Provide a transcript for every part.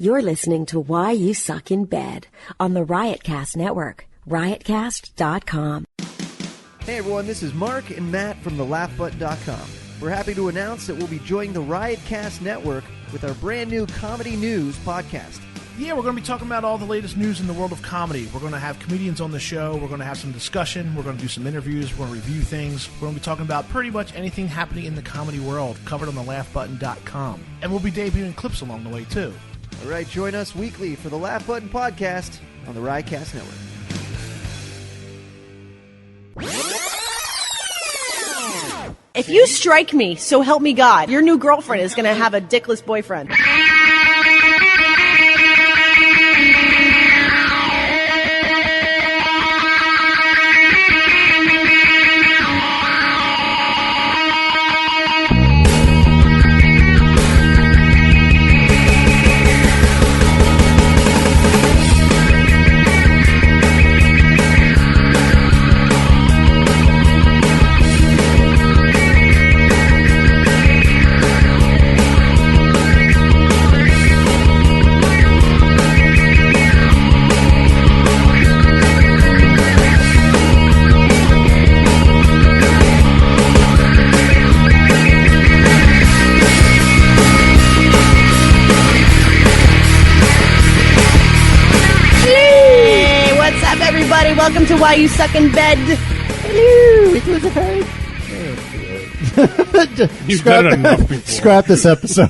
You're listening to Why You Suck in Bed on the Riotcast Network, riotcast.com. Hey everyone, this is Mark and Matt from thelaughbutton.com. We're happy to announce that we'll be joining the Riotcast Network with our brand new Comedy News podcast. Yeah, we're going to be talking about all the latest news in the world of comedy. We're going to have comedians on the show. We're going to have some discussion. We're going to do some interviews. We're going to review things. We're going to be talking about pretty much anything happening in the comedy world, covered on thelaughbutton.com. And we'll be debuting clips along the way, too. All right, join us weekly for the Laugh Button Podcast on the Riotcast Network. If you strike me, so help me God, your new girlfriend is going to have a dickless boyfriend. Welcome to Why You Suck in Bed. Hello, it was a hurt. You've done it enough before. Scrap this episode.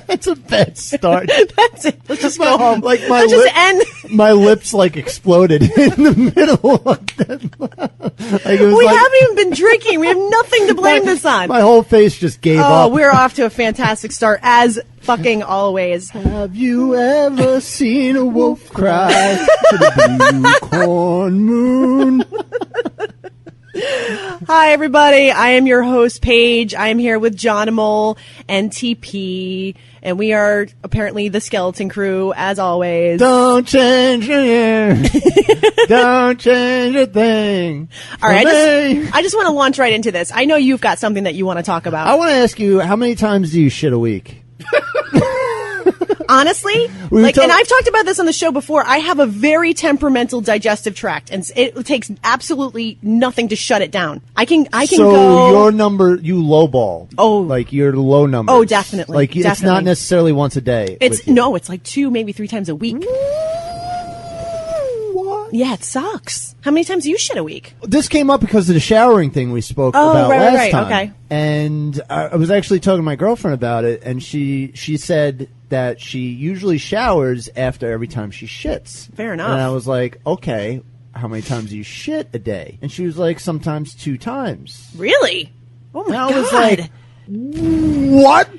It's a bad start. That's it. Let's just go home. Like Let's just end. My lips like exploded in the middle of that. We haven't even been drinking. We have nothing to blame this on. My whole face just gave up. Oh, we're off to a fantastic start, as fucking always. Have you ever seen a wolf cry to the blue corn moon? Hi, everybody. I am your host, Paige. I am here with Johnimal and TP, and we are apparently the skeleton crew, as always. Don't change Don't change a thing. All right, I just want to launch right into this. I know you've got something that you want to talk about. I want to ask you, how many times do you shit a week? Honestly, and I've talked about this on the show before, I have a very temperamental digestive tract, and it takes absolutely nothing to shut it down. I can go. So your number, you lowball. Oh. Like your low number. Oh, definitely. Like it's not necessarily once a day. It's like 2, maybe 3 times a week. What? Yeah, it sucks. How many times do you shit a week? This came up because of the showering thing we spoke about last time. Okay. And I was actually talking to my girlfriend about it, and she said that she usually showers after every time she shits. Fair enough. And I was like, okay, how many times do you shit a day? And she was like, sometimes 2 times. Really? Oh my God. I was like, what?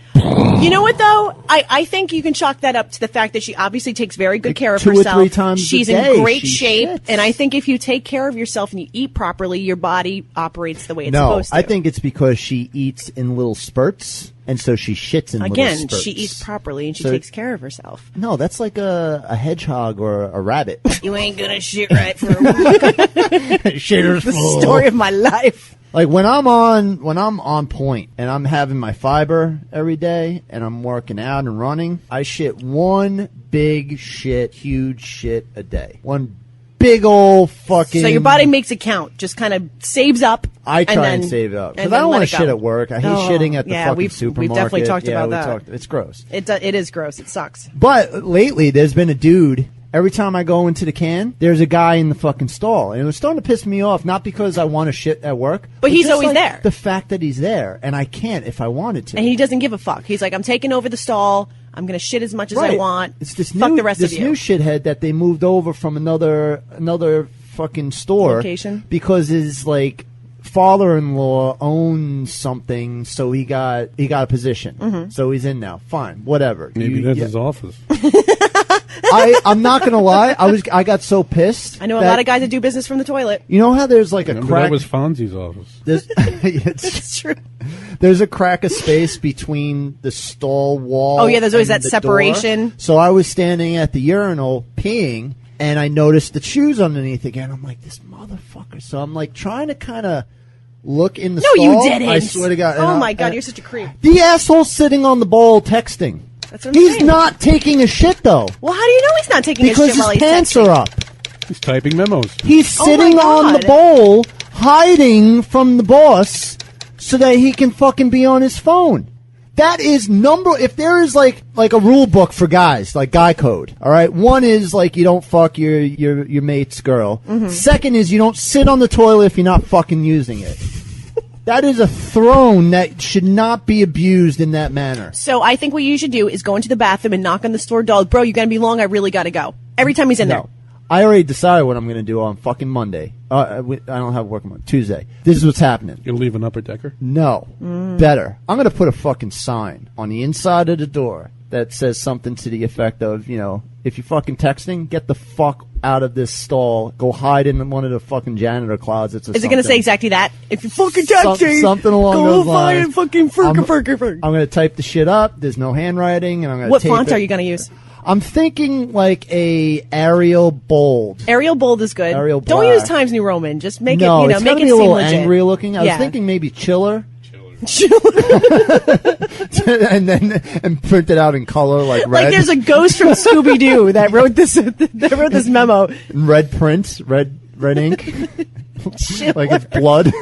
You know what, though? I think you can chalk that up to the fact that she obviously takes very good care of 2 herself. or 3 times She's a day, in great she shape. shits. And I think if you take care of yourself and you eat properly, your body operates the way it's supposed to. I think it's because she eats in little spurts, and so she shits in little spurts. Again, she eats properly and she takes care of herself. No, that's like a hedgehog or a rabbit. You ain't gonna shit right for a week. Shitter's The full. story of my life. Like when I'm on point and I'm having my fiber every day and I'm working out and running, I shit one big shit, huge shit a day. One big old fucking. So your body makes it count. Just kind of saves up. I try and save it up because I don't want to shit at work. I hate shitting at the fucking supermarket. We've definitely talked about that. It's gross. It is gross. It sucks. But lately, there's been a dude. Every time I go into the can, there's a guy in the fucking stall. And it was starting to piss me off, not because I want to shit at work. But he's just always like there. The fact that he's there, and I can't if I wanted to. And he doesn't give a fuck. He's like, I'm taking over the stall. I'm going to shit as much as I want. It's this fuck new, the rest this of you. new shithead that they moved over from another fucking store. Location? Because his, like, father-in-law owns something, so he got a position. Mm-hmm. So he's in now. Fine, whatever. Maybe that's his office. I'm not gonna lie. I got so pissed. I know a lot of guys that do business from the toilet. You know how there's like a Remember, crack. that was Fonzie's office. It's true. There's a crack of space between the stall wall. Oh yeah, there's always that the separation. Door. So I was standing at the urinal peeing, and I noticed the shoes underneath again. I'm like, this motherfucker. So I'm like trying to kind of look in the stall. No, you didn't. I swear to God. Oh my God, you're such a creep. The asshole's sitting on the bowl texting. That's what I'm He's saying. not taking a shit though. Well, how do you know he's not taking a Because shit while his he's pants texting? are up. He's typing memos. He's Oh sitting my on the God. bowl, hiding from the boss, so that he can fucking be on his phone. That is if there is like a rule book for guys, like guy code, all right? One is like you don't fuck your mate's girl. Mm-hmm. Second is you don't sit on the toilet if you're not fucking using it. That is a throne that should not be abused in that manner. So I think what you should do is go into the bathroom and knock on the store door. Bro, you're going to be long. I really got to go. Every time he's in there. No. I already decided what I'm going to do on fucking Monday. I don't have work on Tuesday. This is what's happening. You'll leave an upper decker? No. Better. I'm going to put a fucking sign on the inside of the door that says something to the effect of, if you're fucking texting, get the fuck out of this stall. Go hide in one of the fucking janitor closets or Is it going to say exactly that? If you're fucking texting, something along go those find lines. fucking ferg. I'm going to type the shit up. There's no handwriting. And I'm going to What tape font it. are you going to use? I'm thinking like a Arial bold. Arial bold is good. Arial Don't black. use Times New Roman. Just make No, it, it's make gotta it be a seem little legit. angry looking. I was Yeah. thinking maybe chiller. and print it out in color like red. Like there's a ghost from Scooby Doo that wrote this memo. Red print, red ink, like it's blood.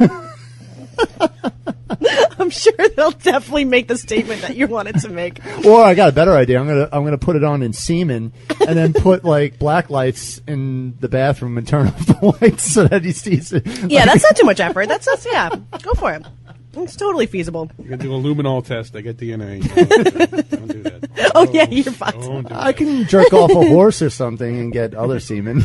I'm sure they'll definitely make the statement that you wanted to make. Or I got a better idea. I'm gonna put it on in semen, and then put like black lights in the bathroom and turn off the lights so that he sees it. Yeah, that's not too much effort. That's yeah. Go for it. It's totally feasible. You can do a luminol test. I get DNA. Don't do that. Oh yeah, you're fine. Don't do I that. can jerk off a horse or something and get other semen.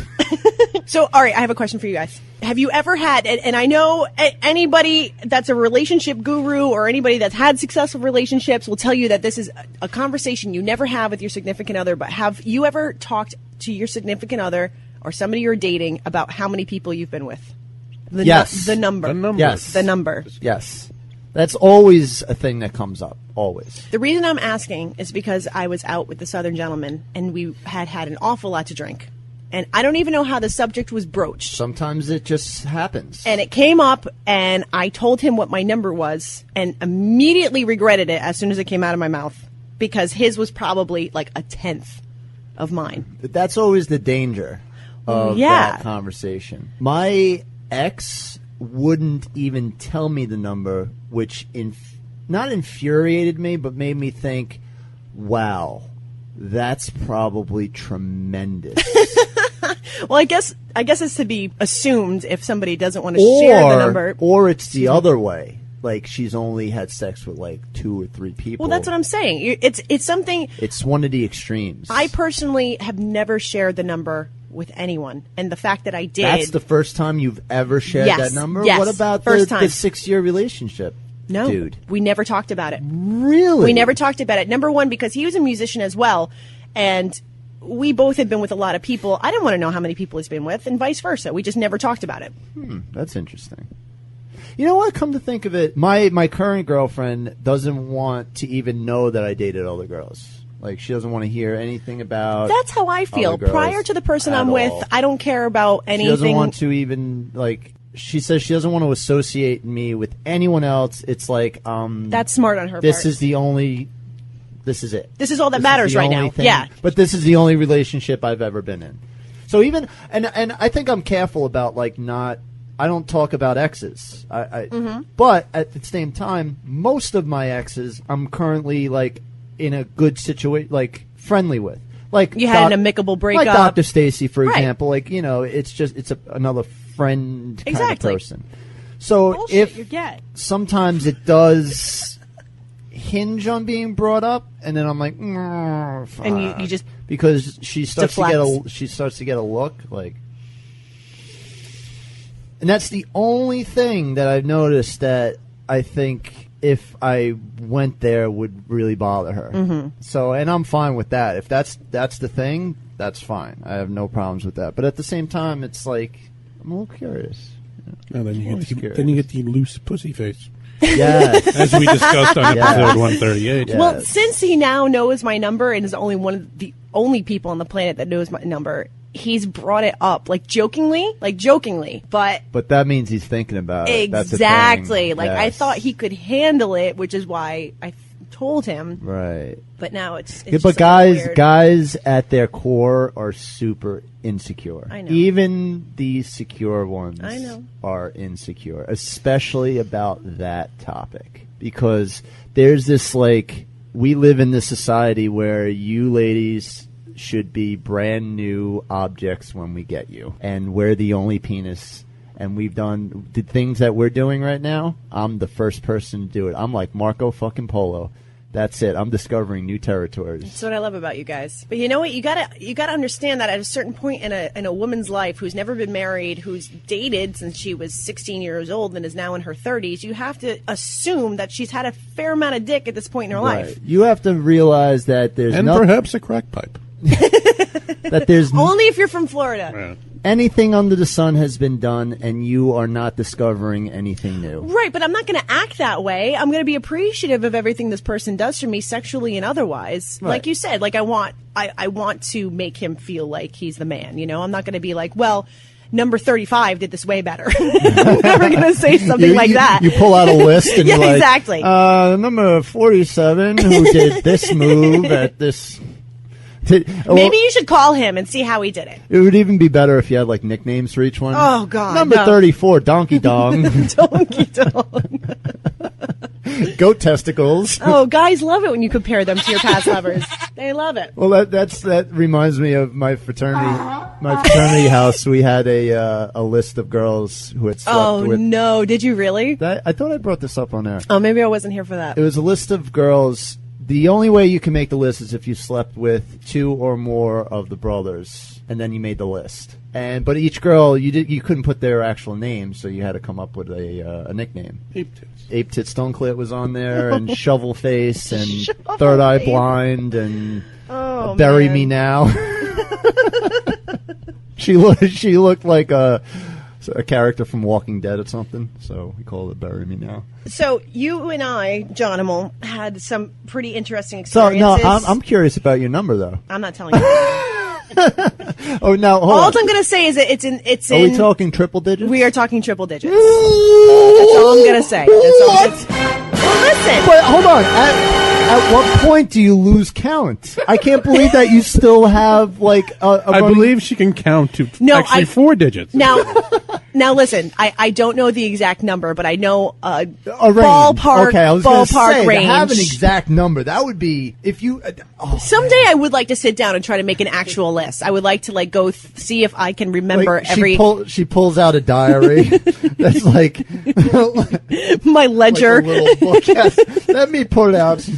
So, all right, I have a question for you guys. Have you ever had, and I know anybody that's a relationship guru or anybody that's had successful relationships will tell you that this is a conversation you never have with your significant other, but have you ever talked to your significant other or somebody you're dating about how many people you've been with? Yes. The number. The number. Yes. The number. Yes, that's always a thing that comes up. Always. The reason I'm asking is because I was out with the Southern gentleman and we had an awful lot to drink. And I don't even know how the subject was broached. Sometimes it just happens. And it came up, and I told him what my number was, and immediately regretted it as soon as it came out of my mouth, because his was probably like a 10th of mine. That's always the danger of that conversation. My ex wouldn't even tell me the number, which not infuriated me, but made me think, wow, that's probably tremendous. Well, I guess it's to be assumed if somebody doesn't want to share the number. Or it's the other way. Like she's only had sex with like 2 or 3 people. Well, that's what I'm saying. It's something. It's one of the extremes. I personally have never shared the number with anyone, and the fact that I did. That's the first time you've ever shared Yes, that number? yes, What about first the time. 6-year relationship? No, dude. we never talked about it. Really? We never talked about it. Number one, because he was a musician as well, and we both had been with a lot of people. I didn't want to know how many people he's been with, and vice versa. We just never talked about it. That's interesting. You know what? Come to think of it, my current girlfriend doesn't want to even know that I dated other girls. Like, she doesn't want to hear anything about. That's how I feel. other girls Prior to the person at I'm with, all. I don't care about anything. She doesn't want to even, like, she says she doesn't want to associate me with anyone else. It's like, That's smart on her this part. is the only. This is it. This is all that This matters is the right only now. thing- Yeah. But this is the only relationship I've ever been in. So even and I think I'm careful about like not. I don't talk about exes. But at the same time, most of my exes I'm currently like in a good situation, like friendly with. Like You had an amicable breakup. like Dr. Stacy, for Right. example. Like, you know, it's another friend kind Exactly. of person. So Bullshit, if you get. sometimes it does hinge on being brought up, and then I'm like, And you just because she starts deflects. to get a look like, and that's the only thing that I've noticed that I think if I went there would really bother her. Mm-hmm. So, and I'm fine with that. If that's the thing, that's fine. I have no problems with that. But at the same time, it's like I'm a little curious. No, then you Always get curious. then you get the loose pussy face, Yes. as we discussed on Yeah. episode 138. Yeah. Well, Yes. since he now knows my number and is only one of the only people on the planet that knows my number, he's brought it up, jokingly, but But that means he's thinking about it. That's the thing. exactly. Like, I Yes. thought he could handle it, which is why I told him. Right. But now it's Yeah, just but weird. guys at their core are super insecure. I know. Even the secure ones I know. are insecure, especially about that topic. Because there's this, like, we live in this society where you ladies should be brand new objects when we get you. And we're the only penis. And we've done the things that we're doing right now. I'm the first person to do it. I'm like Marco fucking Polo. That's it. I'm discovering new territories. That's what I love about you guys. But you know what? You gotta understand that at a certain point in a woman's life who's never been married, who's dated since she was 16 years old and is now in her 30s, you have to assume that she's had a fair amount of dick at this point in her life. You have to realize that there's perhaps a crack pipe. that there's Only if you're from Florida. Yeah. anything under the sun has been done, and you are not discovering anything new. Right, but I'm not going to act that way. I'm going to be appreciative of everything this person does for me, sexually and otherwise. Right. Like you said, like I want to make him feel like he's the man. You know, I'm not going to be like, well, number 35 did this way better. I'm never going to say something like that. You pull out a list and yeah, you're like, exactly. Number 47 who did this move at this. Maybe you should call him and see how he did it. It would even be better if you had like nicknames for each one. Oh, God. Number 34, Donkey Dong. Donkey Dong. Goat testicles. Oh, guys love it when you compare them to your past lovers. They love it. Well, that reminds me of my fraternity. My fraternity house. We had a list of girls who had slept with. Oh no! Did you really? I thought I brought this up on there. Oh, maybe I wasn't here for that. It was a list of girls. The only way you can make the list is if you slept with 2 or more of the brothers, and then you made the list. But each girl, you couldn't put their actual name, so you had to come up with a nickname. Ape Tit Stoneclit was on there, and Shovel Face, and Shovel Third Eye Face. Blind, and Oh, Bury man. Me Now. She looked like a character from Walking Dead or something, so we called it Bury Me Now. So you and I, Johnimal, had some pretty interesting So experiences. no, I'm curious about your number though. I'm not telling you. Oh, now hold All on. I'm going to say is that it's in. Are we talking triple digits? We are talking triple digits. That's all I'm going to say. That's all. Well, listen. But hold on. At what point do you lose count? I can't believe that you still have like a I running- believe she can count to No, actually 4 digits. Now listen. I don't know the exact number, but I know a range. ballpark. Okay, I was going to ballpark say range. to have an exact number. That would be if you. Someday I would like to sit down and try to make an actual list. I would like to like go see if I can remember Like, every she pulls out a diary that's like my ledger. like a little book. Yes. Let me pull it out.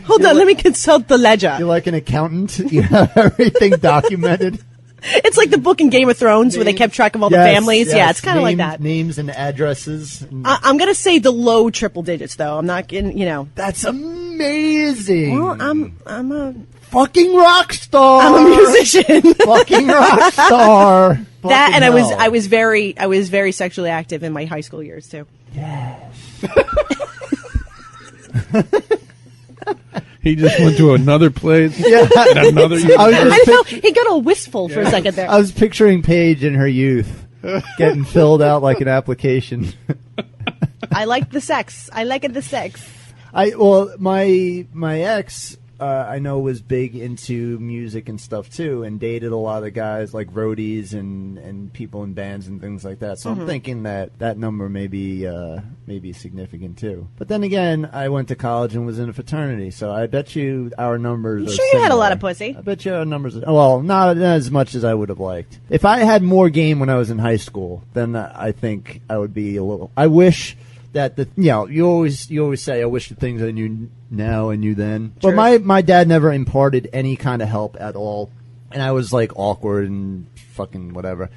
Hold on, let me consult the ledger. You're like an accountant. You have everything documented. It's like the book in Game of Thrones where they kept track of all the Yes, families. yes. Yeah, it's kind of like Names- that. Names and addresses. I'm gonna say the low triple digits though. I'm not getting, you know. That's amazing. Well, I'm a fucking rock star. I'm a musician. Fucking rock star. That and Fucking hell. I was very sexually active in my high school years too. He just went to another place. Yeah. And another I was I just know he got all wistful for a second there. I was picturing Paige in her youth getting filled out like an application. I like the sex. I like it the sex. My ex I know was big into music and stuff too, and dated a lot of guys like roadies and people in bands and things like that. So I'm thinking that number may be significant too. But then again, I went to college and was in a fraternity, so I bet you our numbers. You are sure you had a similar. lot of pussy? I bet you our numbers. Well, not as much as I would have liked. If I had more game when I was in high school, then I think I would be a little. I wish that you always say I wish the things I knew now I knew then. True. But my dad never imparted any kind of help at all, and I was like awkward and fucking whatever.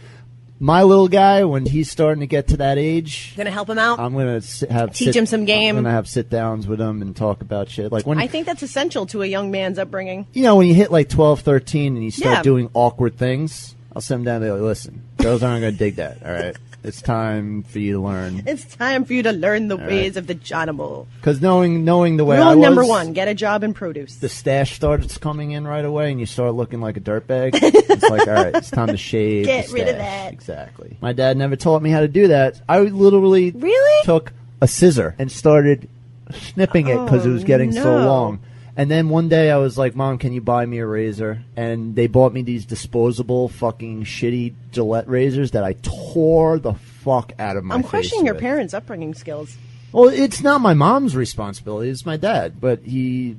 My little guy, when he's starting to get to that age, Gonna help him out. I'm gonna Teach him some game. I'm gonna have sit downs with him and talk about shit. Like when I think that's essential to a young man's upbringing. when you hit like 12, 13 and you start Yeah. doing awkward things, I'll sit him down and be like, listen, girls aren't going to dig that, all right? It's time for you to learn. It's time for you to learn the right. ways of the Johnimal. Because knowing the way Rule I was, number 1: get a job in produce. the stash starts coming in right away and you start looking like a dirtbag. It's like, all right, it's time to shave Get the rid of stash. that. Exactly. My dad never taught me how to do that. I literally Really? took a scissor and started snipping it because it was getting so no. long. And then one day I was like, Mom, can you buy me a razor? And they bought me these disposable fucking shitty Gillette razors that I tore the fuck out of my face. I'm questioning your with. parents' upbringing skills. Well, it's not my mom's responsibility. It's my dad. But he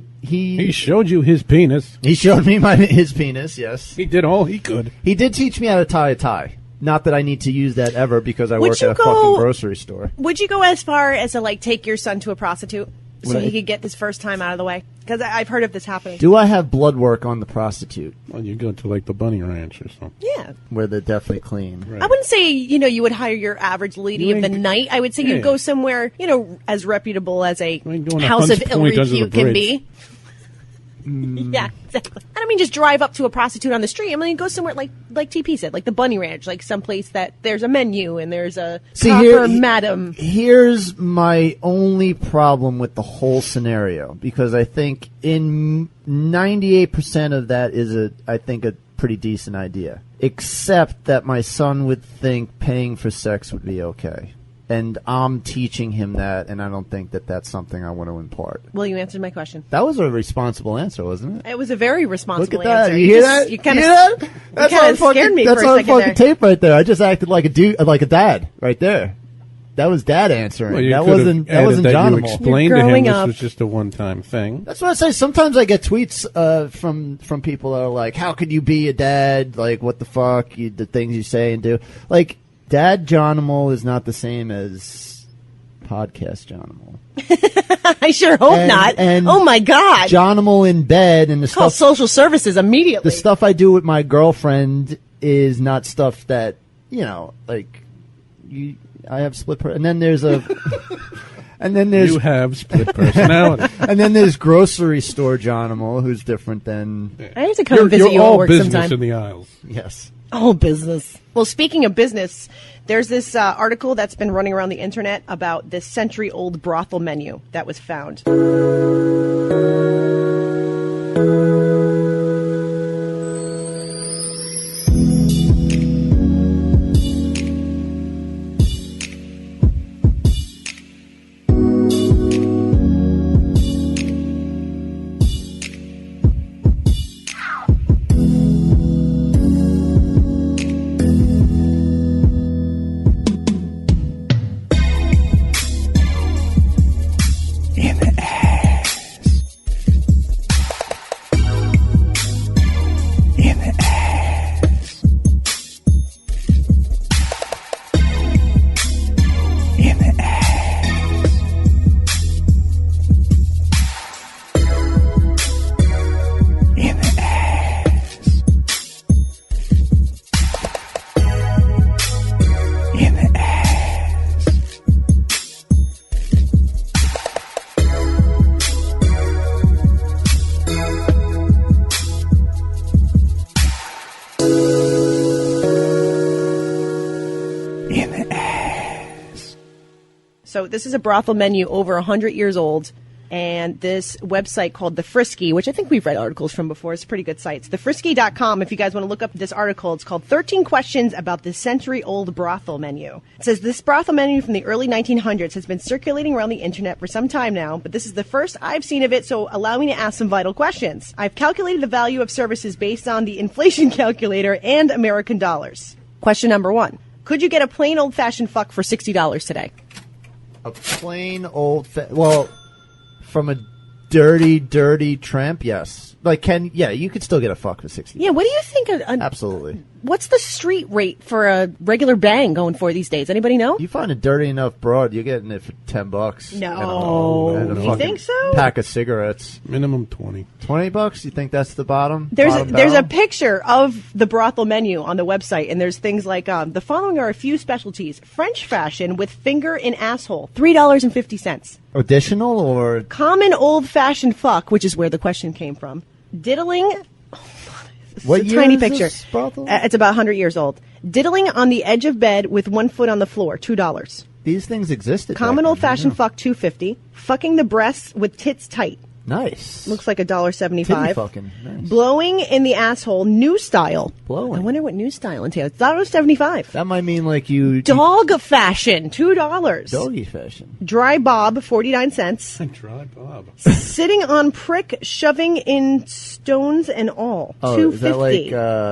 showed you his penis. He showed me his penis, yes. He did all he could. He did teach me how to tie a tie. Not that I need to use that ever because I Would work you at a fucking grocery store. Would you go as far as to, like, take your son to a prostitute so Would he I- could get this first time out of the way? Because I've heard of this happening. Do I have blood work on the prostitute? Well, you go to like the Bunny Ranch or something. Yeah. Where they're definitely clean. Right. I wouldn't say, you would hire your average lady You of the ain't- night. I would say you'd Yeah. go somewhere, as reputable as a You ain't going to house of Hunts ill Point under the repute can bridge. be. Yeah, exactly. I don't mean just drive up to a prostitute on the street. I mean go somewhere like TP said, like the Bunny Ranch, like someplace that there's a menu and there's a proper madam. Here's my only problem with the whole scenario, because I think in 98% of that is a pretty decent idea. Except that my son would think paying for sex would be okay. And I'm teaching him that, and I don't think that that's something I want to impart. Well, you answered my question. That was a responsible answer, wasn't it? It was a very responsible Look at that. answer. You hear that? You kind of That's kinda on fucking, scared me that's for a on second fucking there. tape right there. I just acted like a dude, like a dad right there. That was dad answering. Well, you that could've wasn't added that you Johnimal. explained You're to him growing this up. was just a one-time thing. That's what I say. Sometimes I get tweets from people that are like, "How could you be a dad? Like, what the fuck? The things you say and do." Like, Dad Johnimal is not the same as podcast Johnimal. I sure hope not. And oh my God! Johnimal in bed and the Call stuff. social services immediately. The stuff I do with my girlfriend is not stuff that like you. I have split. And then there's a. And then there's You have split personality. and then there's grocery store Johnimal, who's different than I have to come and visit You're you at all work business sometime. in the aisles. yes. Oh, business. Well, speaking of business, there's this article that's been running around the internet about this century-old brothel menu that was found. So this is a brothel menu over 100 years old, and this website called The Frisky, which I think we've read articles from before. It's a pretty good site. It's thefrisky.com. If you guys want to look up this article, it's called 13 Questions About the Century-Old Brothel Menu. It says, this brothel menu from the early 1900s has been circulating around the internet for some time now, but this is the first I've seen of it, so allow me to ask some vital questions. I've calculated the value of services based on the inflation calculator and American dollars. Question number 1. Could you get a plain old-fashioned fuck for $60 today? A plain old well, from a dirty tramp, yes. Like, you could still get a fuck for 60. Yeah, what do you think? Absolutely. What's the street rate for a regular bang going for these days? Anybody know? You find a dirty enough broad, you're getting it for $10. No. And a You fucking think so? Pack of cigarettes. Minimum 20. $20? You think that's the bottom? There's a barrel? picture of the brothel menu on the website, and there's things like the following are a few specialties: French fashion with finger in asshole, $3.50. Additional or Common old-fashioned fuck, which is where the question came from. Diddling. It's What a year tiny is picture. this brothel? It's about 100 years old. Diddling on the edge of bed with one foot on the floor, $2. these things existed? Common back then, old-fashioned yeah. fuck, $2.50. Fucking the breasts with tits tight, Nice. Looks like Titty $1.75. fucking nice. Blowing in the asshole, new style. Blowing. I wonder what new style entails. $1.75. That might mean like you Dog fashion, $2. doggy fashion. Dry bob, 49 cents. Dry Bob. Sitting on prick, shoving in stones and all, Oh, $2.50. is that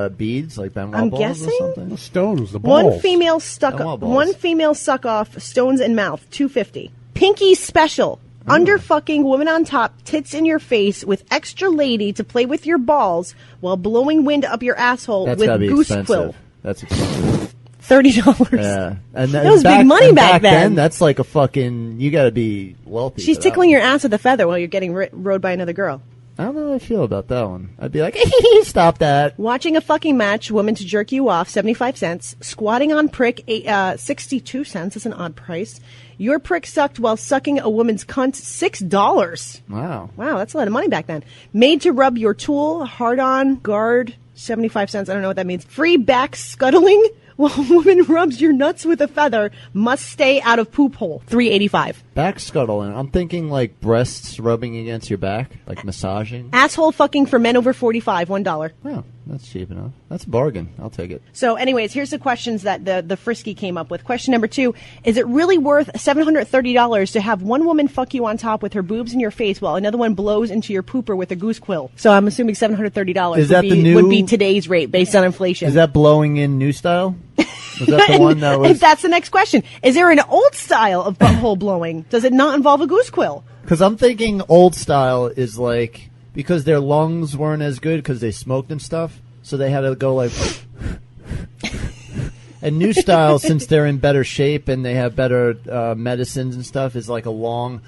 like beads, like Benoit I'm balls guessing. or something? The stones, the balls. One female Benoit balls. one female suck off, stones in mouth, $2.50. Pinky special. Under fucking woman on top, tits in your face with extra lady to play with your balls while blowing wind up your asshole That's with gotta be goose expensive. quill. That's expensive. $30. Yeah, and That was big money back then. That's like a fucking. You got to be wealthy. She's for that tickling one. your ass with a feather while you're getting rode by another girl. I don't know how I feel about that one. I'd be like, stop that. Watching a fucking match, woman to jerk you off, 75 cents. Squatting on prick, 62 cents. That's an odd price. Your prick sucked while sucking a woman's cunt, $6. Wow. Wow, that's a lot of money back then. Made to rub your tool, hard on, guard, 75 cents. I don't know what that means. Free back scuttling while a woman rubs your nuts with a feather. Must stay out of poop hole, $3.85. Back scuttling. I'm thinking like breasts rubbing against your back, like massaging. Asshole fucking for men over 45, $1. Oh, that's cheap enough. That's a bargain. I'll take it. So anyways, here's the questions that the Frisky came up with. Question number 2, is it really worth $730 to have one woman fuck you on top with her boobs in your face while another one blows into your pooper with a goose quill? So I'm assuming $730 Is that the new- would be today's rate based on inflation. Is that blowing in new style? Was that the one that was? That's the next question. Is there an old style of butthole blowing? Does it not involve a goose quill? Because I'm thinking old style is like because their lungs weren't as good because they smoked and stuff, so they had to go like. And new style, since they're in better shape and they have better medicines and stuff, is like a long.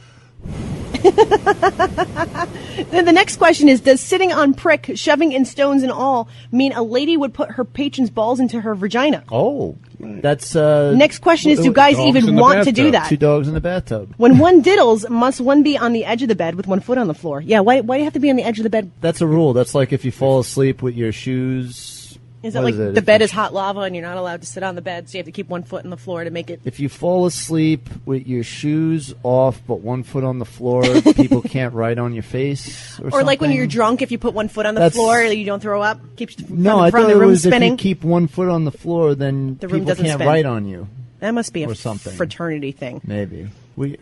Then the next question is, does sitting on prick, shoving in stones and all, mean a lady would put her patron's balls into her vagina? Oh, that's. Next question is, do guys Dogs in even the want to do bathtub. that? 2 dogs in the bathtub. When one diddles, must one be on the edge of the bed with one foot on the floor? Yeah, why do you have to be on the edge of the bed? That's a rule. That's like if you fall asleep with your shoes. Is that What like is it? the bed is hot lava and you're not allowed to sit on the bed, so you have to keep one foot on the floor to make it... If you fall asleep with your shoes off but one foot on the floor, people can't write on your face or Or like when something? you're drunk, if you put one foot on the That's- floor, you don't throw up, keeps the No, I front thought of it the room was if spinning. you keep one foot on the floor, then The room people doesn't can't spin. write on you. That must be a or something. fraternity thing. Maybe. It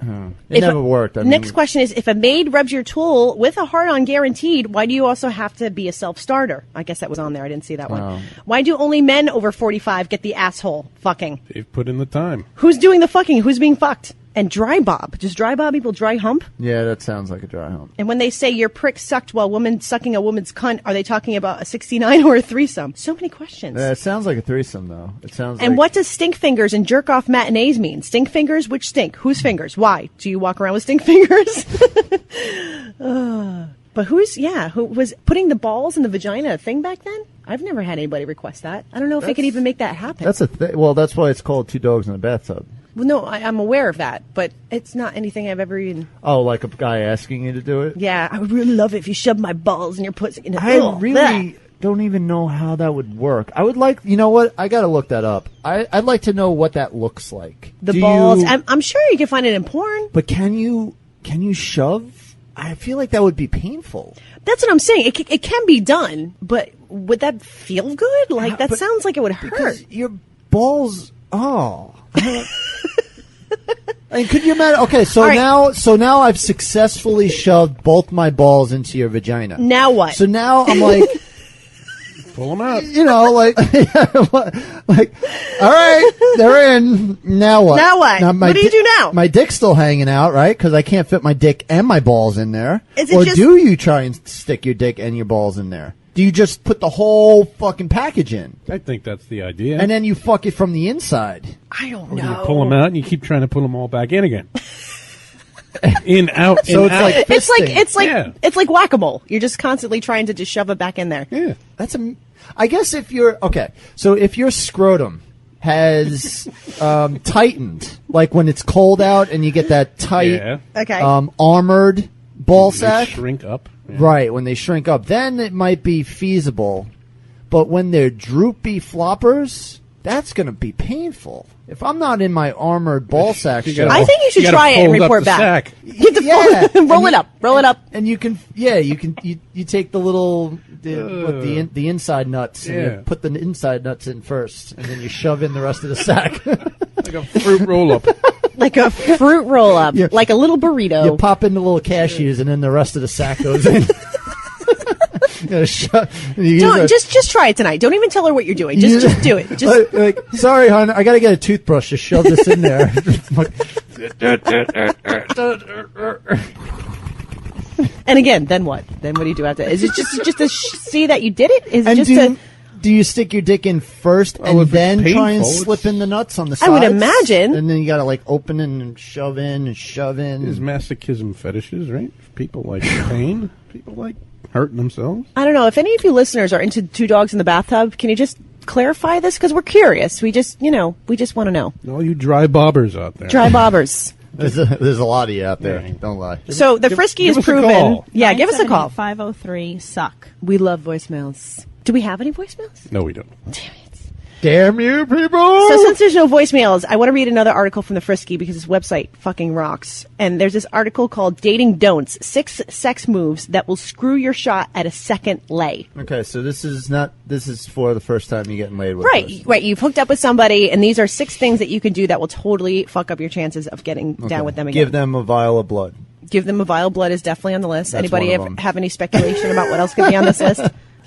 If never a- worked. I Next mean, question is, if a maid rubs your tool with a hard-on guaranteed, why do you also have to be a self-starter? I guess that was on there. I didn't see that one. Oh. Why do only men over 45 get the asshole fucking? They've put in the time. Who's doing the fucking? Who's being fucked? And dry bob. Does dry bob equal dry hump? Yeah, that sounds like a dry hump. And when they say your prick sucked while woman sucking a woman's cunt, are they talking about a 69 or a threesome? So many questions. It sounds like a threesome, though. It sounds And like... what does stink fingers and jerk off matinees mean? Stink fingers? Which stink? Whose fingers? Why? Do you walk around with stink fingers? But who was putting the balls in the vagina a thing back then? I've never had anybody request that. I don't know if they could even make that happen. That's a thing. Well, that's why it's called 2 dogs in a bathtub. Well, no, I'm aware of that, but it's not anything I've ever even... Oh, like a guy asking you to do it? Yeah, I would really love it if you shoved my balls in your pussy. I really don't even know how that would work. I would like, you know what? I got to look that up. I'd like to know what that looks like. The Do balls. you- I'm sure you can find it in porn. But can you shove? I feel like that would be painful. That's what I'm saying. It can be done, but would that feel good? Like, that But- sounds like it would hurt. Because your balls. Oh. And could you imagine? Okay, so All right. now I've successfully shoved both my balls into your vagina. Now what? So now I'm like, Pull them out. you know, like, like, all right, they're in. Now what? Now what? What do you do now? My dick's still hanging out, right? Because I can't fit my dick and my balls in there. Is it Or just- do you try and stick your dick and your balls in there? Do you just put the whole fucking package in? I think that's the idea. And then you fuck it from the inside. I don't Or know. you pull them out and you keep trying to pull them all back in again. In, out, So in, it's out. like fisting. Yeah. It's like whack-a-mole. You're just constantly trying to just shove it back in there. Yeah. I guess if you're okay, so if your scrotum has tightened, like when it's cold out and you get that tight, Yeah. Okay. armored ball They sack, shrink up. Yeah. right? When they shrink up, then it might be feasible. But when they're droopy floppers, That's going to be painful. If I'm not in my armored ball sack show, I think you should try it and report back. You have to roll it up. And you can, you take the little, the inside nuts, and you put the inside nuts in first, and then you shove in the rest of the sack. Like a fruit roll-up. Like a fruit roll-up. Yeah. Like a little burrito. You pop in the little cashews, and then the rest of the sack goes in. Just try it tonight. Don't even tell her what you're doing. Just do it. Just like, sorry, hon, I got to get a toothbrush to shove this in there. And again, then what? Then what do you do after? Is it just to see that you did it? Is it just do you stick your dick in first and then try and slip in the nuts on the sides? I would imagine. And then you got to like open and shove in and shove in. There's masochism fetishes, right? People like pain. People like hurting themselves. I don't know. If any of you listeners are into two dogs in the bathtub, can you just clarify this? Because we're curious. We just want to know. All you dry bobbers out there. Dry bobbers. There's a lot of you out there. Yeah. Don't lie. So the frisky is proven. Yeah, give us a call. 503-SUCK. We love voicemails. Do we have any voicemails? No, we don't. Damn it. Damn you, people! So since there's no voicemails, I want to read another article from the Frisky because this website fucking rocks. And there's this article called Dating Don'ts, 6 Sex Moves That Will Screw Your Shot at a Second Lay. Okay, so this is for the first time you're getting laid with. Right. You've hooked up with somebody, and these are 6 things that you can do that will totally fuck up your chances of getting down with them again. Give them a vial of blood. Give them a vial of blood is definitely on the list. That's Anybody have any speculation about what else could be on this list?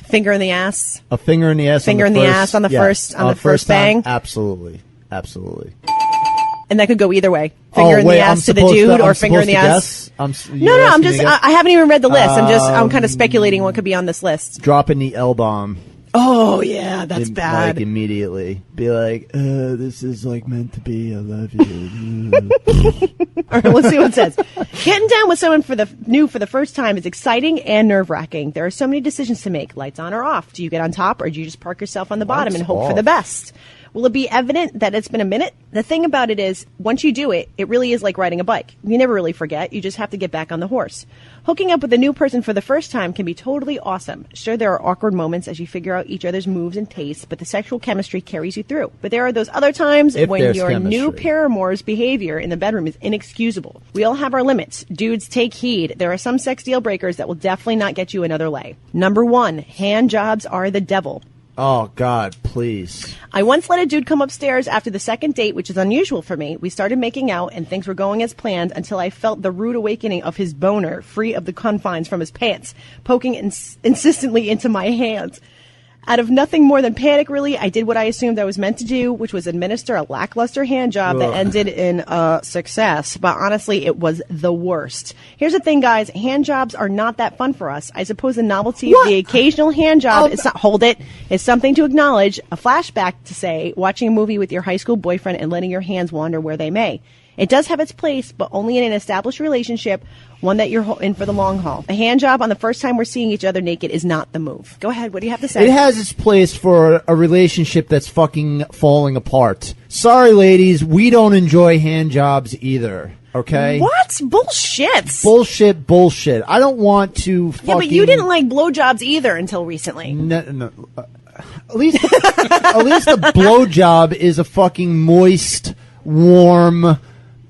Finger in the ass. A finger in the ass. Finger in the ass on the first bang. Absolutely. And that could go either way. Finger in the ass to the dude, or finger in the ass. No. I haven't even read the list. I'm kind of speculating what could be on this list. Dropping the L-bomb. Oh yeah, that's bad. Like immediately, be like, "This is like meant to be. I love you." All right, let's see what it says. Getting down with someone for the first time is exciting and nerve-wracking. There are so many decisions to make. Lights on or off? Do you get on top, or do you just park yourself on the bottom and hope for the best? Will it be evident that it's been a minute? The thing about it is, once you do it, it really is like riding a bike. You never really forget. You just have to get back on the horse. Hooking up with a new person for the first time can be totally awesome. Sure, there are awkward moments as you figure out each other's moves and tastes, but the sexual chemistry carries you through. But there are those other times when your new paramour's behavior in the bedroom is inexcusable. We all have our limits. Dudes, take heed. There are some sex deal breakers that will definitely not get you another lay. Number 1, hand jobs are the devil. Oh, God, please. I once let a dude come upstairs after the second date, which is unusual for me. We started making out, and things were going as planned until I felt the rude awakening of his boner, free of the confines from his pants, poking insistently into my hands. Out of nothing more than panic, really, I did what I assumed I was meant to do, which was administer a lackluster hand job that ended in success. But honestly, it was the worst. Here's the thing, guys. Hand jobs are not that fun for us. I suppose the novelty of the occasional hand job is something to acknowledge. A flashback to say, watching a movie with your high school boyfriend and letting your hands wander where they may. It does have its place, but only in an established relationship, one that you're in for the long haul. A hand job on the first time we're seeing each other naked is not the move. Go ahead. What do you have to say? It has its place for a relationship that's fucking falling apart. Sorry, ladies. We don't enjoy hand jobs either. Okay? What? Bullshit. Bullshit. I don't want to fucking... Yeah, but you didn't like blowjobs either until recently. No. At least the blowjob is a fucking moist, warm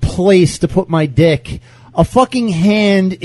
place to put my dick. A fucking hand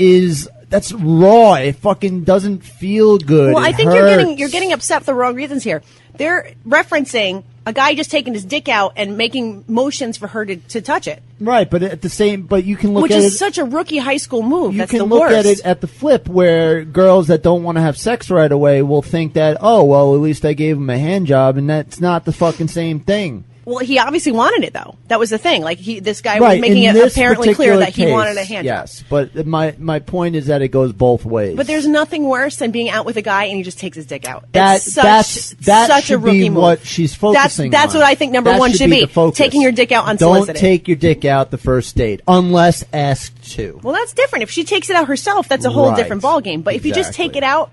that's raw. It fucking doesn't feel good. Well, I think you're getting upset for the wrong reasons here. They're referencing a guy just taking his dick out and making motions for her to touch it. Right, but you can look at it. Which is such a rookie high school move. You can look at it at the flip, where girls that don't want to have sex right away will think that, oh, well, at least I gave him a hand job, and that's not the fucking same thing. Well, he obviously wanted it, though. That was the thing. Like, this guy was making it apparently clear that he wanted a hand job. Yes, but my point is that it goes both ways. But there's nothing worse than being out with a guy and he just takes his dick out. That's such a rookie move. What she's focusing that's on. what I think number one should be. Taking your dick out unsolicited. Don't take your dick out the first date, unless asked to. Well, that's different. If she takes it out herself, that's a whole different ballgame. But if you just take it out...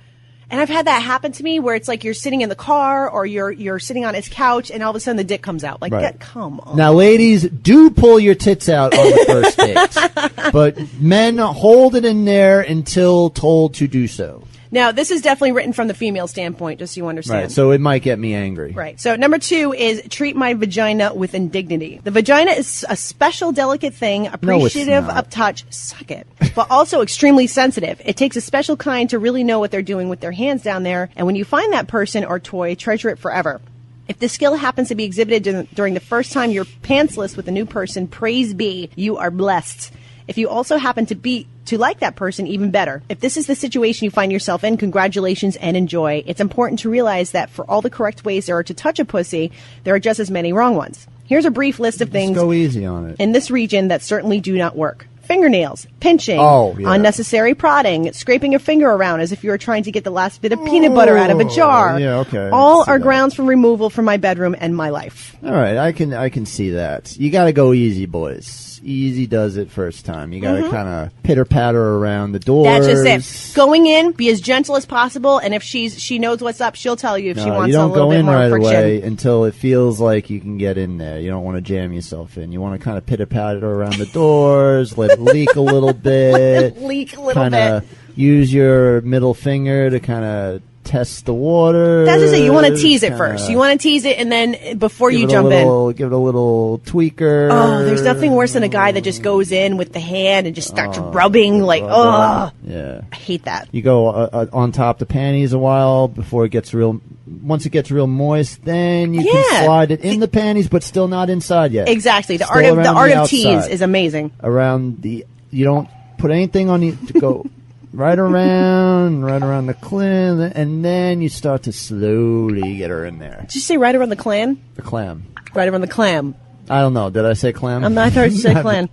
And I've had that happen to me where it's like you're sitting in the car or you're sitting on his couch and all of a sudden the dick comes out. Like, come on. Now, ladies, do pull your tits out on the first date. But men, hold it in there until told to do so. Now, this is definitely written from the female standpoint, just so you understand. Right, so it might get me angry. Right. So number 2 is treat my vagina with indignity. The vagina is a special, delicate thing, appreciative not. of touch, suck it, but also extremely sensitive. It takes a special kind to really know what they're doing with their hands down there, and when you find that person or toy, treasure it forever. If this skill happens to be exhibited during the first time you're pantsless with a new person, praise be, you are blessed. If you also happen to like that person, even better. If this is the situation you find yourself in, congratulations and enjoy. It's important to realize that for all the correct ways there are to touch a pussy, there are just as many wrong ones. Here's a brief list of things Just go easy on it. in this region that certainly do not work. Fingernails, pinching, yeah. unnecessary prodding, scraping a finger around as if you were trying to get the last bit of peanut butter out of a jar. Yeah, okay. All See are that. grounds for removal from my bedroom and my life. All right, I can see that. You got to go easy, boys. Easy does it first time. You got to kind of pitter patter around the doors. That's just it. Going in, be as gentle as possible, and if she knows what's up, she'll tell you if she wants you a don't little go bit in more right friction. away until it feels like you can get in there. You don't want to jam yourself in. You want to kind of pitter patter around the doors, let it leak a little bit. Leak a little kind of use your middle finger to kind of test the water. That's just it. You want to tease it first. You want to tease it, and then before you jump in. Give it a little tweaker. Oh, there's nothing worse than a guy that just goes in with the hand and just starts rubbing like, oh. Yeah. I hate that. You go on top the panties a while before it gets real. Once it gets real moist, then you can slide it in the panties, but still not inside yet. Exactly. The Still art of outside. tease is amazing. You don't put anything on you to go right around the clam, and then you start to slowly get her in there. Did you say right around the clan? The clam. Right around the clam. I don't know. Did I say clam? I thought you said clan.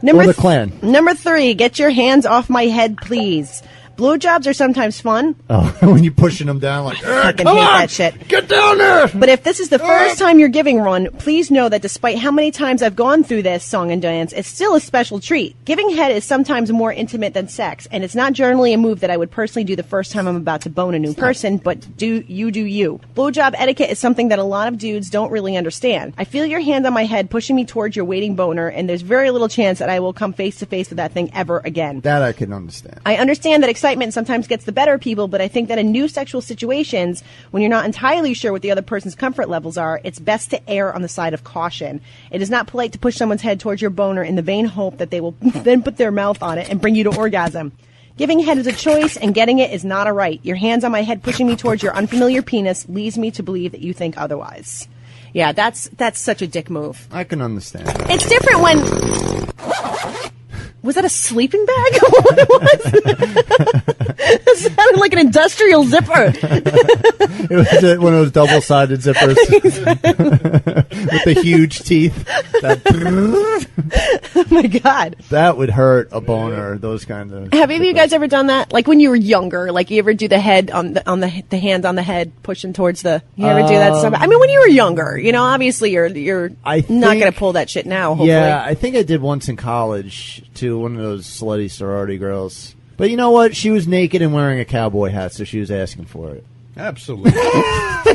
Or the clan. Number 3, get your hands off my head, please. Blowjobs are sometimes fun. Oh, when you're pushing them down like, I fucking hate that shit. Get down there! But if this is the first time you're giving one, please know that despite how many times I've gone through this song and dance, it's still a special treat. Giving head is sometimes more intimate than sex, and it's not generally a move that I would personally do the first time I'm about to bone a new person, but do you. Blowjob etiquette is something that a lot of dudes don't really understand. I feel your hand on my head pushing me towards your waiting boner, and there's very little chance that I will come face to face with that thing ever again. That I can understand. I understand that excitement sometimes gets the better of people, but I think that in new sexual situations, when you're not entirely sure what the other person's comfort levels are, it's best to err on the side of caution. It is not polite to push someone's head towards your boner in the vain hope that they will then put their mouth on it and bring you to orgasm. Giving head is a choice, and getting it is not a right. Your hands on my head pushing me towards your unfamiliar penis leads me to believe that you think otherwise. Yeah, that's such a dick move. I can understand. It's different when... Was that a sleeping bag? What was it? It sounded like an industrial zipper. It was one of those double-sided zippers with the huge teeth. Oh my God. That would hurt a boner. Those kind of. Have any of you guys ever done that? Like when you were younger, like you ever do the head on the hand on the head pushing towards the. You ever do that? To somebody? I mean, when you were younger, obviously you're not going to pull that shit now. Hopefully. Yeah, I think I did once in college to one of those slutty sorority girls. But you know what? She was naked and wearing a cowboy hat, so she was asking for it. Absolutely.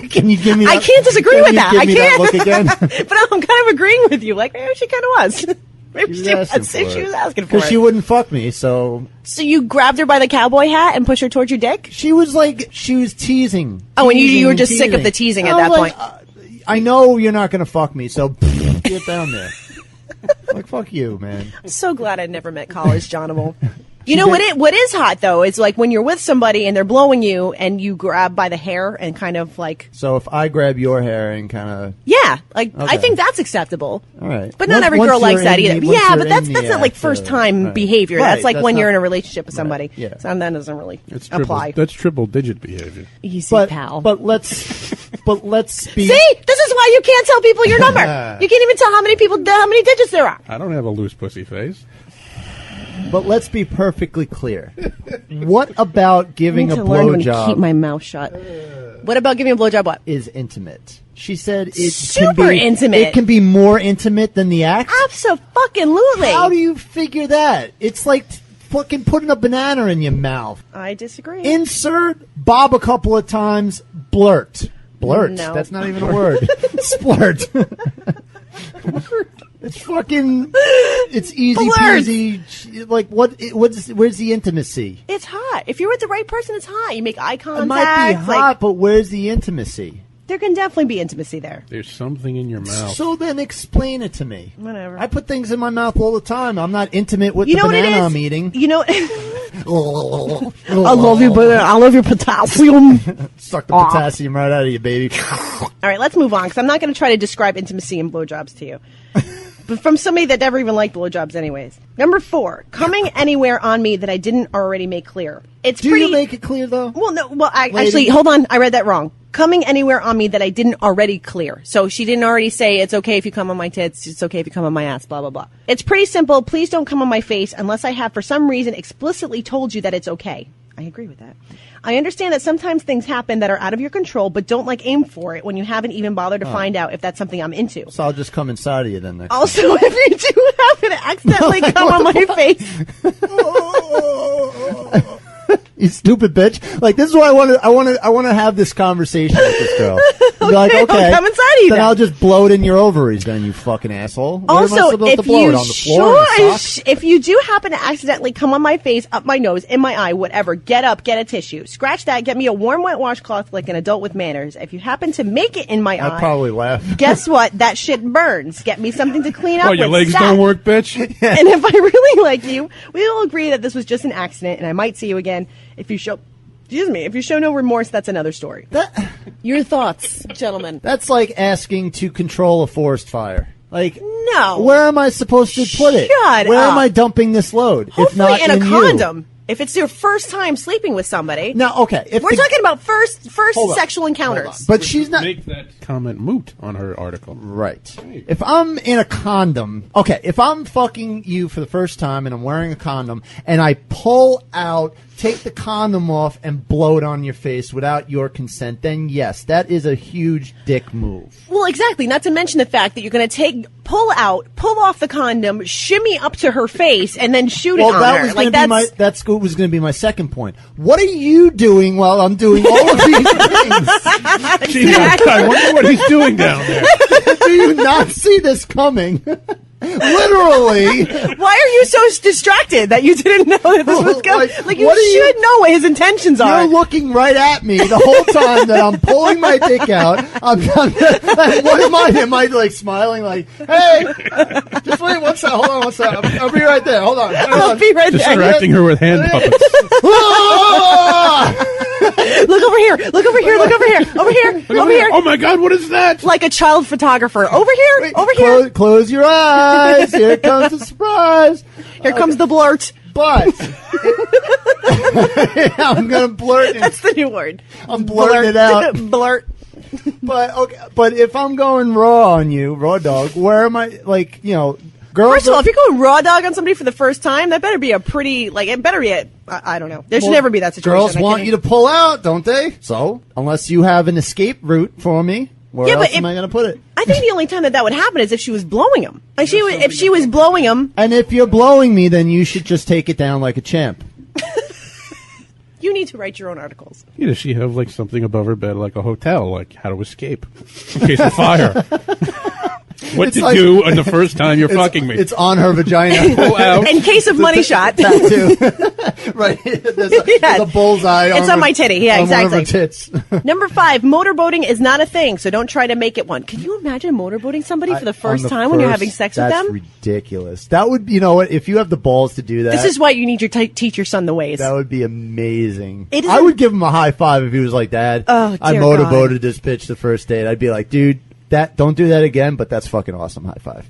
Can you give me that? I can't disagree with that. Give I me can't. that look again? But I'm kind of agreeing with you. Like, maybe she kind of was. Maybe she was asking for it. Because she wouldn't fuck me, so... So you grabbed her by the cowboy hat and pushed her towards your dick? She was teasing. Oh, and you were just sick of the teasing at that point. I know you're not going to fuck me, so get down there. Like, fuck you, man. I'm so glad I never met college Johnimal. You know what is hot though is like when you're with somebody and they're blowing you and you grab by the hair and kind of like. So if I grab your hair and kind of. Yeah, like okay. I think that's acceptable. All right, but not every girl likes that either. Yeah, but that's not like first time behavior. Right, that's like when you're in a relationship with somebody. Right, yeah, so that doesn't really apply. That's triple digit behavior. Easy, pal. But let's be. See, this is why you can't tell people your number. You can't even tell how many digits there are. I don't have a loose pussy face. But let's be perfectly clear. What about giving a blowjob? Keep my mouth shut. What about giving a blowjob? What is intimate? She said it's super intimate. It can be more intimate than the act. Absolutely. How do you figure that? It's like fucking putting a banana in your mouth. I disagree. Insert bob a couple of times. Blurt. No. That's not even a word. Splurt. It's fucking. It's easy peasy. Like where's the intimacy? It's hot. If you're with the right person, it's hot. You make eye contact. It might be hot, but where's the intimacy? There can definitely be intimacy there. There's something in your mouth. So then explain it to me. Whatever. I put things in my mouth all the time. I'm not intimate with You the know what it banana is? I'm eating. You know. I love you, but I love your potassium. Suck the potassium right out of you, baby. All right, let's move on because I'm not going to try to describe intimacy and blowjobs to you. But from somebody that never even liked blowjobs anyways. Number 4, coming anywhere on me that I didn't already make clear. It's Do pretty. you make it clear, though? Well, no. Well, actually, hold on. I read that wrong. Coming anywhere on me that I didn't already clear. So she didn't already say it's okay if you come on my tits. It's okay if you come on my ass. Blah blah blah. It's pretty simple. Please don't come on my face unless I have for some reason explicitly told you that it's okay. I agree with that. I understand that sometimes things happen that are out of your control, but don't aim for it when you haven't even bothered to find out if that's something I'm into. So I'll just come inside of you then next Also, if you do happen to accidentally come on my face. You stupid bitch! Like this is why I want to have this conversation with this girl. Be like, okay, I'll come inside of you. Then I'll just blow it in your ovaries. Then you fucking asshole. Where am I Also, supposed to if blow you it on the floor? In the sock? if you do happen to accidentally come on my face, up my nose, in my eye, whatever, get up, get a tissue, scratch that, get me a warm wet washcloth like an adult with manners. If you happen to make it in my eye, I'd probably laugh. guess what? That shit burns. Get me something to clean up. Oh, your with legs Sap. don't work, bitch? And if I really like you, we will agree that this was just an accident, and I might see you again. If you show no remorse, that's another story. Your thoughts, gentlemen? That's like asking to control a forest fire. Like, No. where am I supposed to put it? Shut Where up. am I dumping this load? if Hopefully not in a you? condom. If it's your first time sleeping with somebody. Now, okay. If We're talking about first Hold on. sexual encounters. But she's not. Make that comment moot on her article. Right. If I'm in a condom, okay, if I'm fucking you for the first time and I'm wearing a condom and I pull out, take the condom off and blow it on your face without your consent, then yes, that is a huge dick move. Well, exactly. Not to mention the fact that you're going to pull off the condom, shimmy up to her face, and then shoot it on that her. was going to be was going to be my second point. What are you doing while I'm doing all of these things? Gee, I wonder what he's doing down there. Do you not see this coming? Literally. Why are you so distracted that you didn't know that this was coming? Like you should know what his intentions are. You're looking right at me the whole time that I'm pulling my dick out. What am I? Am I like smiling like, hey, just wait one second. Hold on one second. I'll be right there. Hold on. I'll be right there. Distracting her with hand puppets. Look over here. Look over here. Look over here. Over here. Over here. Oh my God, what is that? Like a child photographer. Over here. Over here. Close your eyes. Here comes the surprise. Here comes the blurt. But I'm gonna blurt it. That's the new word. I'm blurting it out. Blurt. But okay, but if I'm going raw on you, raw dog, where am I? Like, girls. First of all, if you're going raw dog on somebody for the first time, that better be a pretty, it better be I don't know. There should never be that situation. Girls want you to pull out, don't they? So, unless you have an escape route for me, where else am I going to put it? I think the only time that would happen is if she was blowing him. Like if she was blowing him. And if you're blowing me, then you should just take it down like a champ. You need to write your own articles. Does she have like something above her bed, like a hotel, like how to escape in case of fire? What to do on the first time you're fucking me? It's on her vagina. Pull out. In case of money shot. Tattoo. Right. There's a bullseye. It's on my titty. Yeah, on exactly. One of her tits. Number 5, motorboating is not a thing, so don't try to make it one. Can you imagine motorboating somebody for the first time when you're having sex with them? That's ridiculous. That would, you know what? If you have the balls to do that, this is why you need to teach your son the ways. That would be amazing. I would give him a high five if he was like, Dad, I motorboated this bitch the first date. I'd be like, dude, don't do that again, but that's fucking awesome. High five.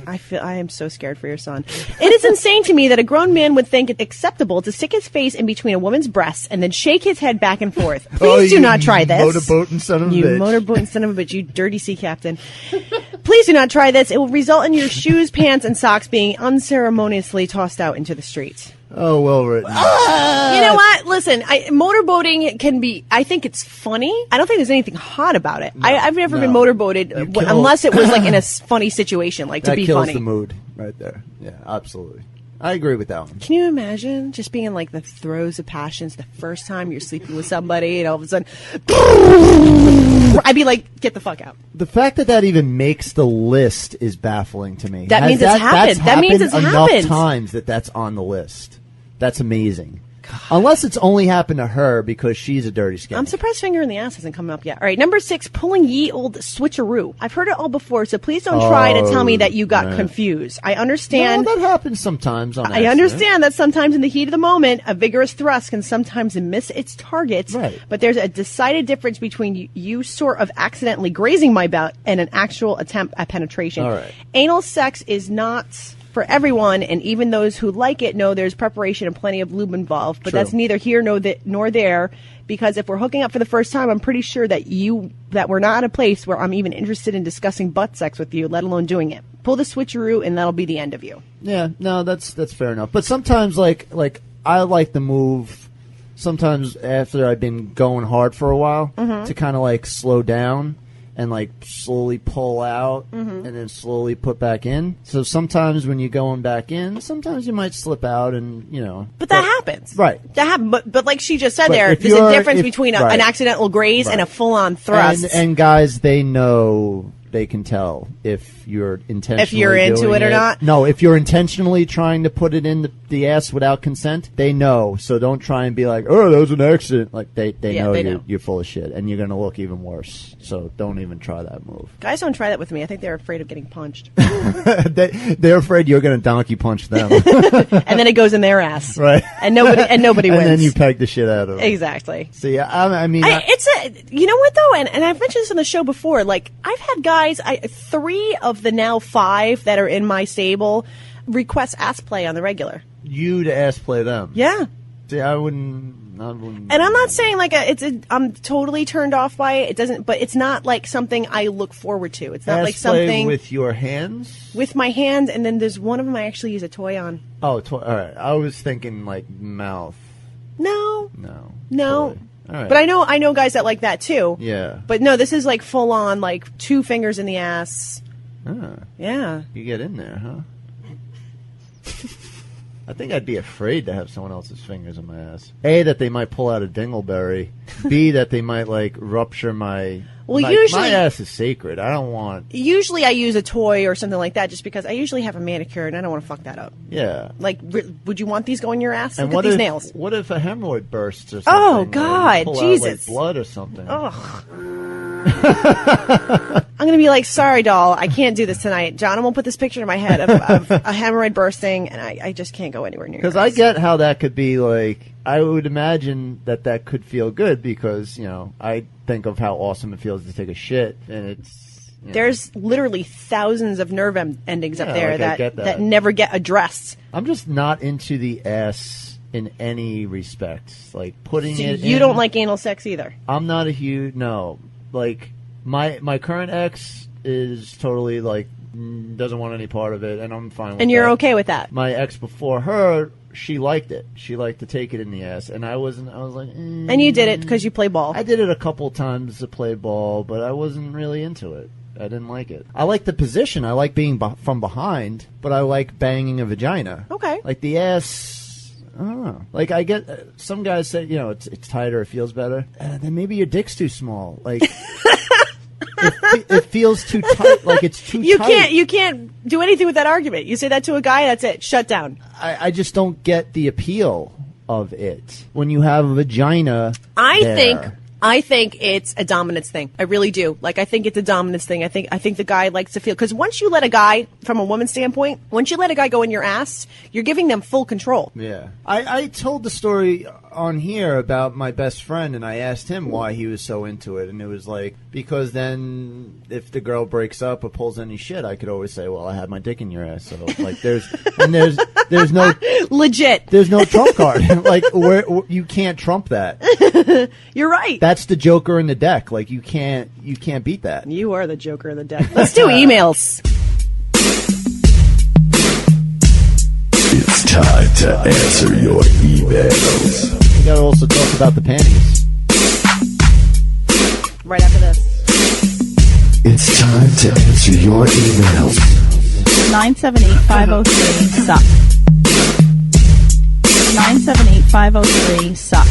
I am so scared for your son. It is insane to me that a grown man would think it acceptable to stick his face in between a woman's breasts and then shake his head back and forth. Please do not try this. Motorboating son of a bitch. You motorboating son of a bitch, you dirty sea captain. Please do not try this. It will result in your shoes, pants, and socks being unceremoniously tossed out into the streets. Oh, well written. You know what? Listen, motorboating can be, I think it's funny. I don't think there's anything hot about it. I've never been motorboated unless it was like in a funny situation, like to be funny. That kills the mood right there. Yeah, absolutely. I agree with that one. Can you imagine just being in like the throes of passions the first time you're sleeping with somebody and all of a sudden, I'd be like, get the fuck out. The fact that even makes the list is baffling to me. That means it's happened. That means it's enough happened. times that's on the list. That's amazing. Unless it's only happened to her because she's a dirty skank. I'm surprised finger in the ass hasn't come up yet. All right, number 6, pulling ye old switcheroo. I've heard it all before, so please don't try to tell me that you got confused. I understand. No, that happens sometimes on I understand that sometimes in the heat of the moment, a vigorous thrust can sometimes miss its target. Right. But there's a decided difference between you sort of accidentally grazing my butt and an actual attempt at penetration. All right. Anal sex is not for everyone, and even those who like it know there's preparation and plenty of lube involved. But True. that's neither here nor there, because if we're hooking up for the first time, I'm pretty sure that we're not at a place where I'm even interested in discussing butt sex with you, let alone doing it. Pull the switcheroo, and that'll be the end of you. Yeah, no, that's fair enough. But sometimes, like I like the move. Sometimes after I've been going hard for a while, to kind of like slow down and like slowly pull out and then slowly put back in. So sometimes when you're going back in, sometimes you might slip out and, you know. But that happens. Right. That happens. But like she just said But there, if there's a you're- difference if- between right. an accidental graze and a full-on thrust. And guys, they know, they can tell if you're intentionally If you're into doing it or not? No, if you're intentionally trying to put it in the ass without consent, they know. So don't try and be like, oh, that was an accident. Like, they Yeah, know, they know. you're full of shit, and you're going to look even worse. So don't even try that move. Guys don't try that with me. I think they're afraid of getting punched. They're afraid you're going to donkey punch them. And then it goes in their ass. Right. And nobody wins. And then you peg the shit out of them. Exactly. See, I mean... You know what though, and I've mentioned this on the show before. Like I've had guys, 3 of the now 5 that are in my stable request ass play on the regular. you to ass play them. Yeah. See, I wouldn't. And I'm not saying like I'm totally turned off by it. It doesn't, but it's not like something I look forward to. It's not ass like something play with your hands. with my hands, and then there's one of them I actually use a toy on. Oh, all right. I was thinking like mouth. No. Toy. All right. But I know guys that like that too. Yeah. But no, this is like full on, like 2 fingers in the ass. Yeah. You get in there, huh? I think I'd be afraid to have someone else's fingers in my ass. A, that they might pull out a dingleberry. B, that they might like rupture my. Well, my usually ass is sacred. I don't want. Usually I use a toy or something like that just because I usually have a manicure and I don't want to fuck that up. Yeah. Like, would you want these going in your ass? And Look at these nails. What if a hemorrhoid bursts or something? Oh, or you God, pull Jesus. out, like, blood or something. Ugh. I'm going to be like, sorry, doll, I can't do this tonight. John will put this picture in my head of a hemorrhoid bursting, and I just can't go anywhere near your Because I ass. get how that could be like. I would imagine that could feel good because, you know, I think of how awesome it feels to take a shit, and it's. You know. There's literally thousands of nerve endings up Yeah, there like, I get that. that never get addressed. I'm just not into the ass in any respect. Like putting So it. you in, don't like anal sex either. I'm not a huge no. Like my current ex is totally like doesn't want any part of it, and I'm fine with And you're that. okay with that. My ex before her, she liked it. She liked to take it in the ass, and I wasn't. I was like, And you did it because you play ball. I did it a couple times to play ball, but I wasn't really into it. I didn't like it. I like the position. I like being from behind, but I like banging a vagina. Okay. Like the ass, I don't know. Like I get some guys say, you know, it's tighter, it feels better. Then maybe your dick's too small. Like it feels too tight. Like it's too tight. You can't do anything with that argument. You say that to a guy, that's it. Shut down. I just don't get the appeal of it when you have a vagina. I think it's a dominance thing. I really do. Like, I think it's a dominance thing. I think the guy likes to feel, because once you let a guy, from a woman's standpoint, once you let a guy go in your ass, you're giving them full control. Yeah. I told the story on here about my best friend, and I asked him why he was so into it, and it was like, because then if the girl breaks up or pulls any shit, I could always say, well, I had my dick in your ass. So like there's no Legit. there's no trump card. Like where you can't trump that. You're right. That's the Joker in the deck. Like you can't beat that. You are the Joker of the deck. Let's do emails. It's time to answer your emails. We gotta also talk about the panties. Right after this. It's time to answer your emails. 978-503-SUCK. 978-503-SUCK.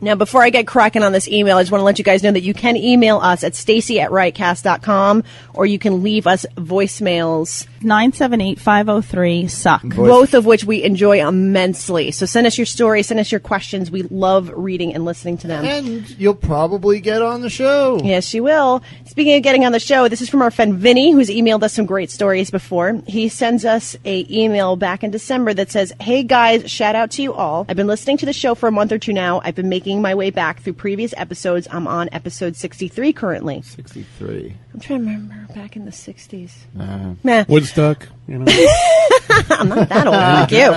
Now, before I get cracking on this email, I just want to let you guys know that you can email us at stacy@riotcast.com, or you can leave us voicemails. 978-503-SUCK. Both of which we enjoy immensely. So send us your stories, send us your questions. We love reading and listening to them. And you'll probably get on the show. Yes, you will. Speaking of getting on the show, this is from our friend Vinny, who's emailed us some great stories before. He sends us a email back in December that says, "Hey guys, shout out to you all. I've been listening to the show for a month or two now. I've been making my way back through previous episodes. I'm on episode 63 currently." 63. I'm trying to remember back in the 60s. Nah. Woodstock, you know. I'm not that old like you.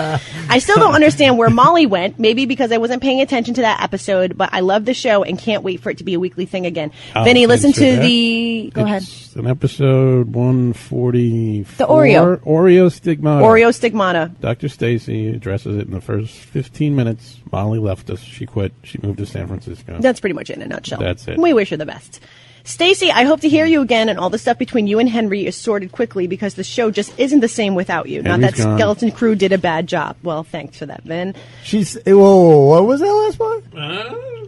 I still don't understand where Molly went. Maybe because I wasn't paying attention to that episode, but I love the show and can't wait for it to be a weekly thing again. Vinny, listen to the... Go ahead. It's an episode 144. The Oreo. Oreo Stigmata. Oreo Stigmata. Dr. Stacy addresses it in the first 15 minutes. Molly left us. She quit. She moved to San Francisco. That's pretty much it in a nutshell. That's it. We wish her the best. Stacy, I hope to hear you again, and all the stuff between you and Henry is sorted quickly because the show just isn't the same without you. Not that Henry's gone. Skeleton Crew did a bad job. Well, thanks for that, Vin. Whoa, what was that last part?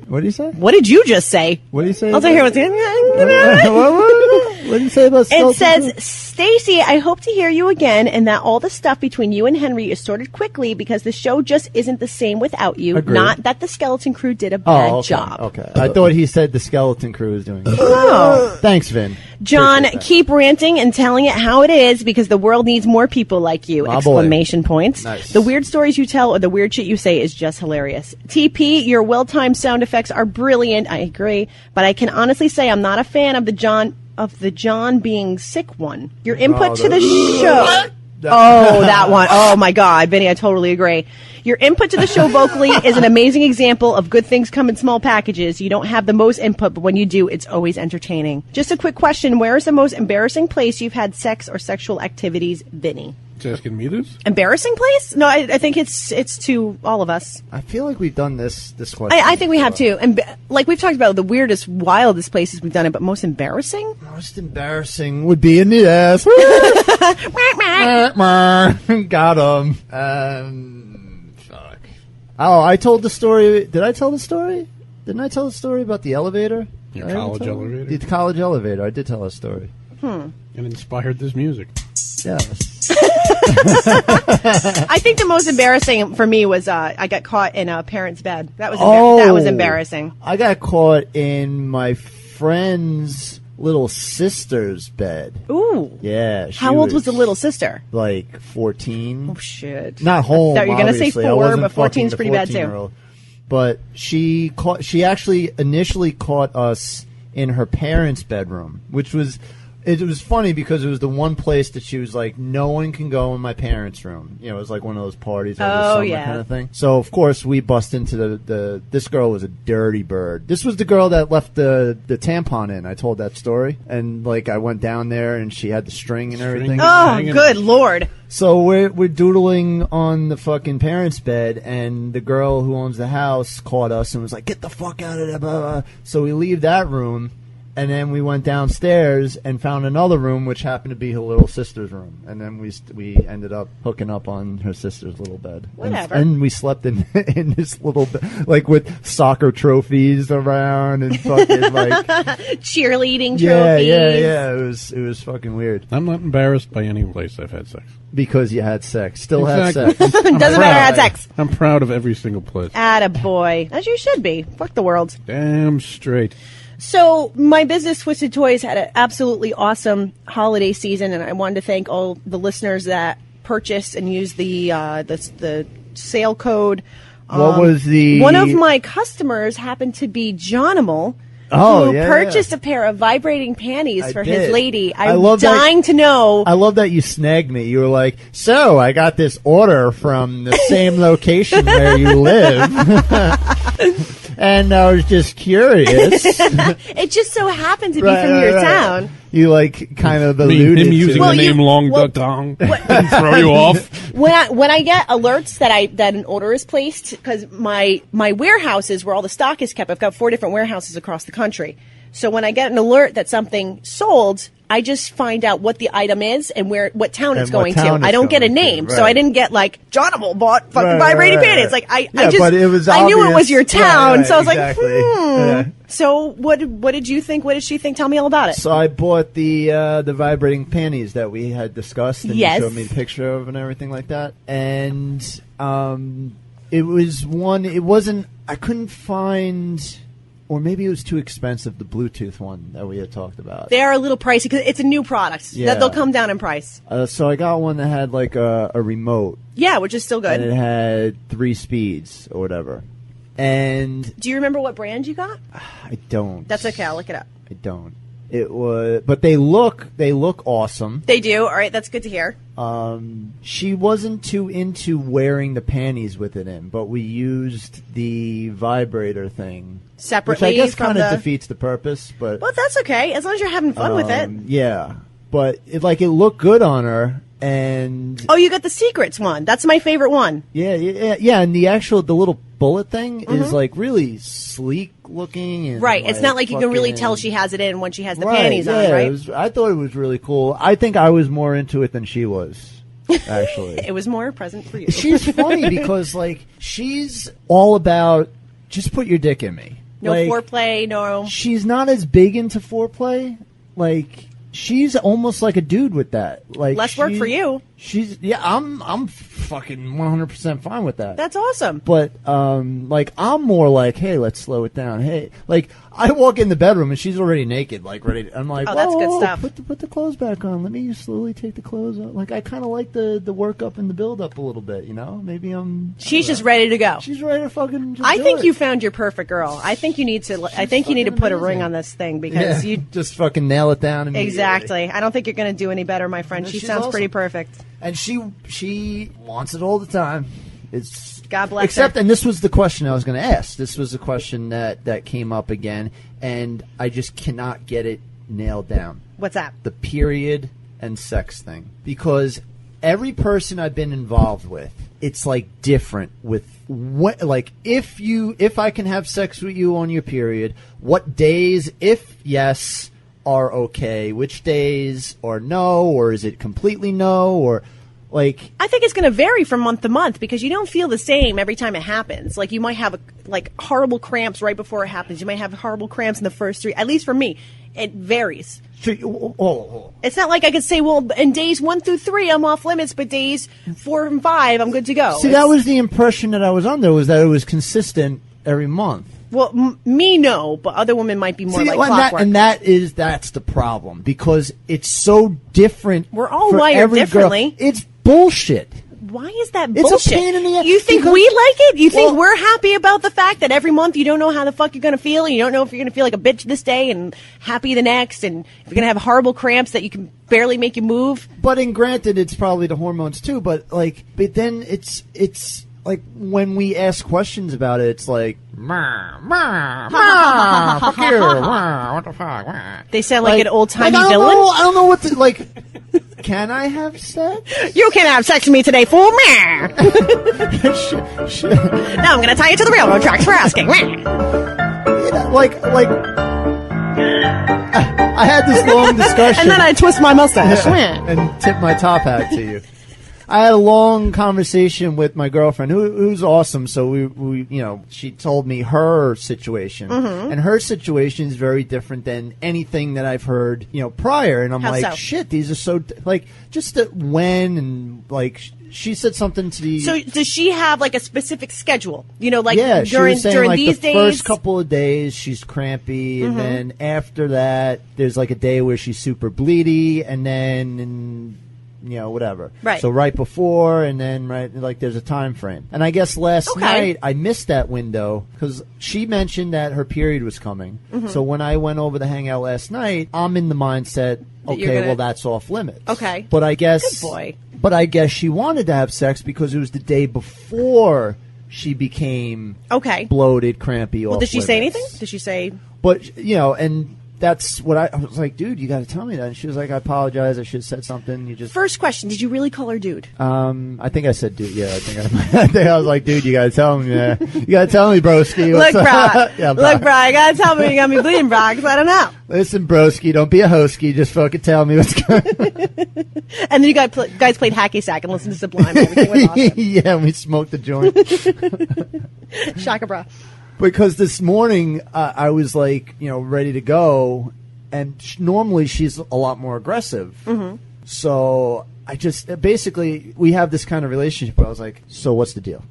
What did you say? What did you just say? What did you say? I'll tell you what's What did you say about It Skeleton says, Crew? Stacy, I hope to hear you again, and that all the stuff between you and Henry is sorted quickly because the show just isn't the same without you. Agreed. Not that the Skeleton Crew did a bad okay, job. Okay. I thought he said the Skeleton Crew is doing it. Oh. Thanks, Vin. John, Appreciate that. keep ranting and telling it how it is because the world needs more people like you! My Exclamation points. Nice. The weird stories you tell or the weird shit you say is just hilarious. TP, your well-timed sound effects are brilliant. I agree, but I can honestly say I'm not a fan of the John being sick one. Your input to the show. Oh, that one. Oh my God, Benny, I totally agree. Your input to the show vocally is an amazing example of good things come in small packages. You don't have the most input, but when you do, it's always entertaining. Just a quick question. Where is the most embarrassing place you've had sex or sexual activities, Vinny? It's asking me this? Embarrassing place? No, I think it's to all of us. I feel like we've done this question. I think we have too. And like we've talked about the weirdest, wildest places we've done it, but most embarrassing? Most embarrassing would be in the ass. Got him. Fuck. Oh, I told the story. Did I tell the story? Didn't I tell the story about the elevator? Your college elevator? The college elevator. I did tell a story. And inspired this music. Yes. I think the most embarrassing for me was I got caught in a parent's bed. That was that was embarrassing. I got caught in my friend's little sister's bed. Ooh. Yeah. How old was the little sister? Like 14. Oh shit. Not home. I thought you were gonna say obviously. I 4, wasn't but 14 is fucking pretty the bad too. 14-year-old. But she actually initially caught us in her parents' bedroom, which was. It was funny because it was the one place that she was like, no one can go in my parents' room. You know, it was like one of those parties over the summer kind of thing. So, of course, we bust into this girl was a dirty bird. This was the girl that left the tampon in. I told that story. And, like, I went down there and she had the string and everything. Oh, good Lord. So we're doodling on the fucking parents' bed, and the girl who owns the house caught us and was like, get the fuck out of there, blah, blah. So we leave that room. And then we went downstairs and found another room, which happened to be her little sister's room. And then we ended up hooking up on her sister's little bed. Whatever. And we slept in this little bed, like with soccer trophies around and fucking like cheerleading trophies. Yeah. It was fucking weird. I'm not embarrassed by any place I've had sex. Because you had sex. Still Exactly. had sex. Doesn't matter, had sex. I'm proud of every single place. Attaboy. As you should be. Fuck the world. Damn straight. So my business, Twisted Toys, had an absolutely awesome holiday season, and I wanted to thank all the listeners that purchased and used the sale code. What was the... One of my customers happened to be Johnimal, who purchased a pair of vibrating panties for his lady. I'm dying to know. I love that you snagged me. You were like, so I got this order from the same location where you live. And I was just curious. It just so happened to be from your town. You like kind of alluded him using to the name Long Duck Dong didn't throw you off. When I get alerts that an order is placed, because my warehouses where all the stock is kept, I've got 4 different warehouses across the country. So when I get an alert that something sold, I just find out what the item is and what town it's going to. I don't get a name, so I didn't get like Johnimal bought fucking vibrating panties. Like I just, but it was I knew it obvious. was your town, so I was exactly. like, So what did you think? What did she think? Tell me all about it. So I bought the vibrating panties that we had discussed, and Yes. you showed me the picture of and everything like that. And it was one. It wasn't. I couldn't find. Or maybe it was too expensive, the Bluetooth one that we had talked about. They are a little pricey because it's a new product. Yeah. They'll come down in price. So I got one that had like a remote. Yeah, which is still good. And it had 3 speeds or whatever. And Do you remember what brand you got? I don't. That's okay. I'll look it up. I don't. It was, but they look awesome. They do. All right, that's good to hear. She wasn't too into wearing the panties with it in, but we used the vibrator thing Separately, which I guess from kind of the... defeats the purpose. But Well, that's okay as long as you're having fun with it. Yeah, but it looked good on her, and Oh, you got the Secrets one. That's my favorite one. yeah, and the little bullet thing is like really sleek looking, and Right. It's not like you can really fucking- tell she has it in when she has the Right, panties yeah, on, right? I thought it was really cool. I think I was more into it than she was, actually. It was more present for you. She's funny because, she's all about just put your dick in me. No foreplay, no... She's not as big into foreplay. She's almost like a dude with that. Less work for you. I'm fucking 100% fine with that. That's awesome. But I'm more like, hey, let's slow it down. Hey, I walk in the bedroom and she's already naked, ready. I'm like, Oh, that's good stuff. Put the clothes back on. Let me slowly take the clothes off. I kind of like the work up and the build up a little bit. Maybe She's just ready to go. She's ready to fucking. Just I do think it. you found your perfect girl. I think you need to. I think you need to put a ring amazing. on this thing because Yeah, you just fucking nail it down immediately. exactly. I don't think you're going to do any better, my friend. No, She she's sounds awesome. pretty perfect. And she wants it all the time. It's God bless except, her. and this was the question I was going to ask. This was the question that came up again, and I just cannot get it nailed down. What's that? The period and sex thing, because every person I've been involved with, it's different with what, if I can have sex with you on your period, what days, if yes, are okay, which days are no, or is it completely no, or I think it's going to vary from month to month because you don't feel the same every time it happens. You might have horrible cramps right before it happens. You might have horrible cramps in the first 3. At least for me, it varies. It's not like I could say, well, in days 1 through 3, I'm off limits, but days 4 and 5, I'm good to go. See, that was the impression that I was under, was that it was consistent every month. Well, me, no, but other women might be more like clockwork. That's the problem, because it's so different. We're all for wired every differently. Girl. It's bullshit. Why is that It's a bullshit? pain in the ass, You think because- we like it? You think Well- we're happy about the fact that every month you don't know how the fuck you're going to feel, and you don't know if you're going to feel like a bitch this day and happy the next, and if you're going to have horrible cramps that you can barely make you move? But granted, it's probably the hormones too. But then it's when we ask questions about it, it's like, fuck you, what the fuck? They sound like an old-timey I don't villain. know, I don't know what to Can I have sex? You can't have sex with me today, fool. Meh. Shit. Now I'm going to tie you to the railroad tracks for asking. Meh. I had this long discussion. And then I twist my mustache. Meh. and tip my top hat to you. I had a long conversation with my girlfriend, who's awesome. So we she told me her situation, and her situation is very different than anything that I've heard, prior. And I'm How like, so? shit, these are so just the when and she said something to the. So does she have a specific schedule? Yeah, she during was saying these the days. first couple of days she's crampy, and then after that there's a day where she's super bleedy, and then whatever. Right. So right before, and then there's a time frame. And I guess last night I missed that window because she mentioned that her period was coming. So when I went over to hang out last night, I'm in the mindset, okay, well that's off limits. Okay. But I guess Good boy. But I guess she wanted to have sex because it was the day before she became Okay. bloated, crampy. Well, off did she say limits. anything? Did she say? But and that's what I was like, dude, you got to tell me that. And she was like, I apologize. I should have said something. You just. First question: did you really call her dude? I think I said dude. Yeah, I think I was like, dude, you got to tell me. Yeah. You got to tell me, broski. Look, bro. Yeah, Look, bro. You got to tell me you got me bleeding, bro, because I don't know. Listen, broski, don't be a hosky. Just fucking tell me what's going on. And then you guys played hacky sack and listened to Sublime. Everything was awesome. Yeah, we smoked the joint. Shaka bra. Because this morning I was like, ready to go, and normally she's a lot more aggressive. Mm-hmm. So I just basically we have this kind of relationship where I was like, so what's the deal?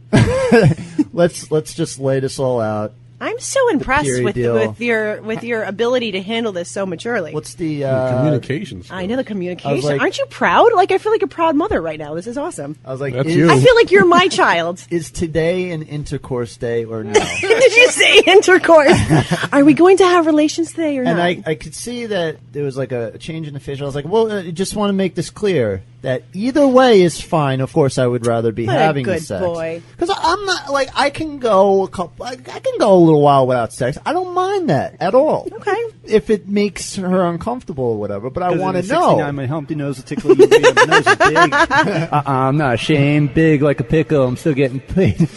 let's just lay this all out. I'm so impressed with your ability to handle this so maturely. What's the communication skills. I know the communication. Like, aren't you proud? Like, I feel like a proud mother right now. This is awesome. I was like, That's you. I feel like you're my child. Is today an intercourse day or no? Did you say intercourse? Are we going to have relations today or not? And I could see that there was like a change in the face. I was like, well, I just want to make this clear that either way is fine. Of course, I would rather be having good sex. Boy. Because I'm not like I can go a little while without sex. I don't mind that at all. Okay. If it makes her uncomfortable or whatever, but I want to know. 69, my Humpty nose will tickle you. My nose is big. I'm not ashamed. Big like a pickle. I'm still getting paid.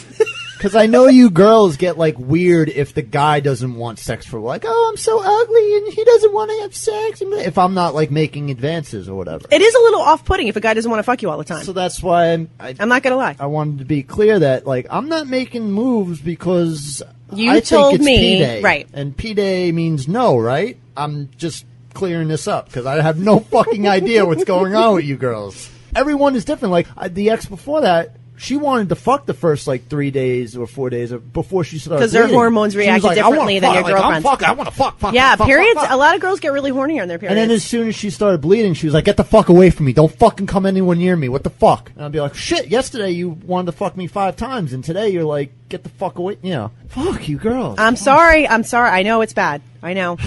Because I know you girls get like weird if the guy doesn't want sex for like, oh, I'm so ugly and he doesn't want to have sex. If I'm not like making advances or whatever. It is a little off-putting if a guy doesn't want to fuck you all the time. So that's why I'm not gonna lie. I wanted to be clear that like I'm not making moves because You I told think it's me, P-Day. right. And P-Day means no, right? I'm just clearing this up because I have no fucking idea what's going on with you girls. Everyone is different. Like the ex before that, she wanted to fuck the first like 3 days or 4 days before she started. Because their bleeding. hormones She was reacted like, differently than your girlfriend's. I want to fuck. Yeah, fuck, periods. fuck. A lot of girls get really horny on their periods. And then as soon as she started bleeding, she was like, get the fuck away from me. Don't fucking come anywhere near me. What the fuck? And I'd be like, shit, yesterday you wanted to fuck me 5 times, and today you're like, get the fuck away. Fuck you girls. I'm sorry. I know it's bad. I know.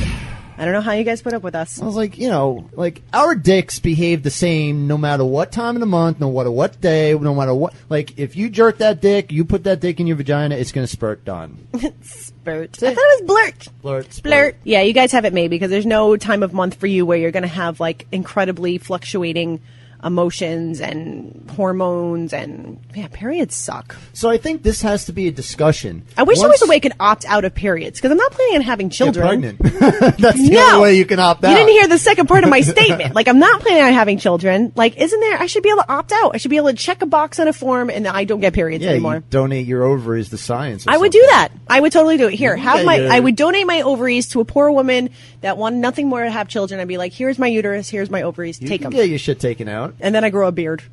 I don't know how you guys put up with us. I was like, like our dicks behave the same no matter what time of the month, no matter what day, no matter what. Like, if you jerk that dick, you put that dick in your vagina, it's going to spurt done. Spurt. I thought it was blurt. Blurt. Yeah, you guys have it made because there's no time of month for you where you're going to have like incredibly fluctuating emotions and hormones and periods suck. So I think this has to be a discussion. I wish there was a way you could opt out of periods because I'm not planning on having children. Get pregnant. That's the only way you can opt out. You didn't hear the second part of my statement. Like, I'm not planning on having children. Like, isn't there? I should be able to opt out. I should be able to check a box on a form and I don't get periods anymore. You donate your ovaries to science. I would do that. I would totally do it. Here, I would donate my ovaries to a poor woman that wanted nothing more to have children. I'd be like, here's my uterus, here's my ovaries, take them. Get your shit taken out. And then I grow a beard.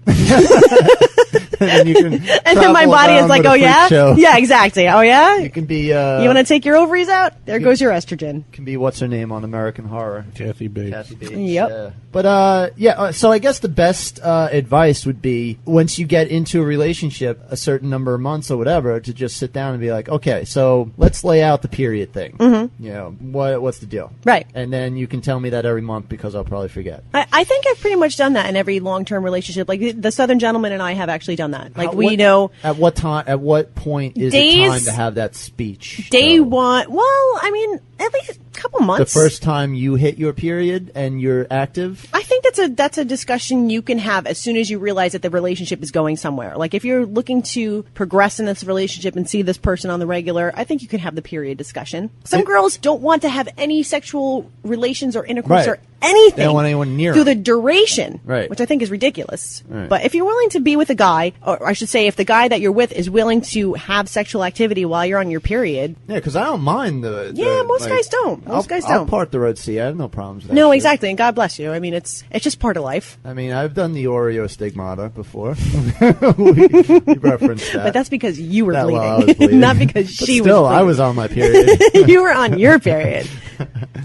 And you can and then my body is like, oh yeah? Show. Yeah, exactly. Oh yeah? You can be, you want to take your ovaries out? There goes your estrogen. Can be, what's her name on American Horror? Kathy Bates. Yep. Yeah. But, so I guess the best advice would be, once you get into a relationship, a certain number of months or whatever, to just sit down and be like, okay, so let's lay out the period thing. Mm-hmm. What's the deal? Right. And then you can tell me that every month because I'll probably forget. I think I've pretty much done that in every long-term relationship. Like, the Southern Gentleman and I have actually done that. Like, we know... At what time, at what point is it time to have that speech? Day one... Well, I mean, at least a couple months. The first time you hit your period and you're active? I think that's a discussion you can have as soon as you realize that the relationship is going somewhere. Like, if you're looking to progress in this relationship and see this person on the regular, I think you can have the period discussion. Some girls don't want to have any sexual relations or intercourse or anything. They don't want anyone near through the duration, which I think is ridiculous. Right. But if you're willing to be with a guy, or I should say, if the guy that you're with is willing to have sexual activity while you're on your period, because I don't mind the most guys don't. Most guys don't. I'll part the Red Sea. I have no problems with that. No, shit. exactly, and God bless you. I mean, it's just part of life. I mean, I've done the Oreo stigmata before. we referenced that, but that's because you were bleeding, I was bleeding. not because she was. Still, bleeding. I was on my period. You were on your period.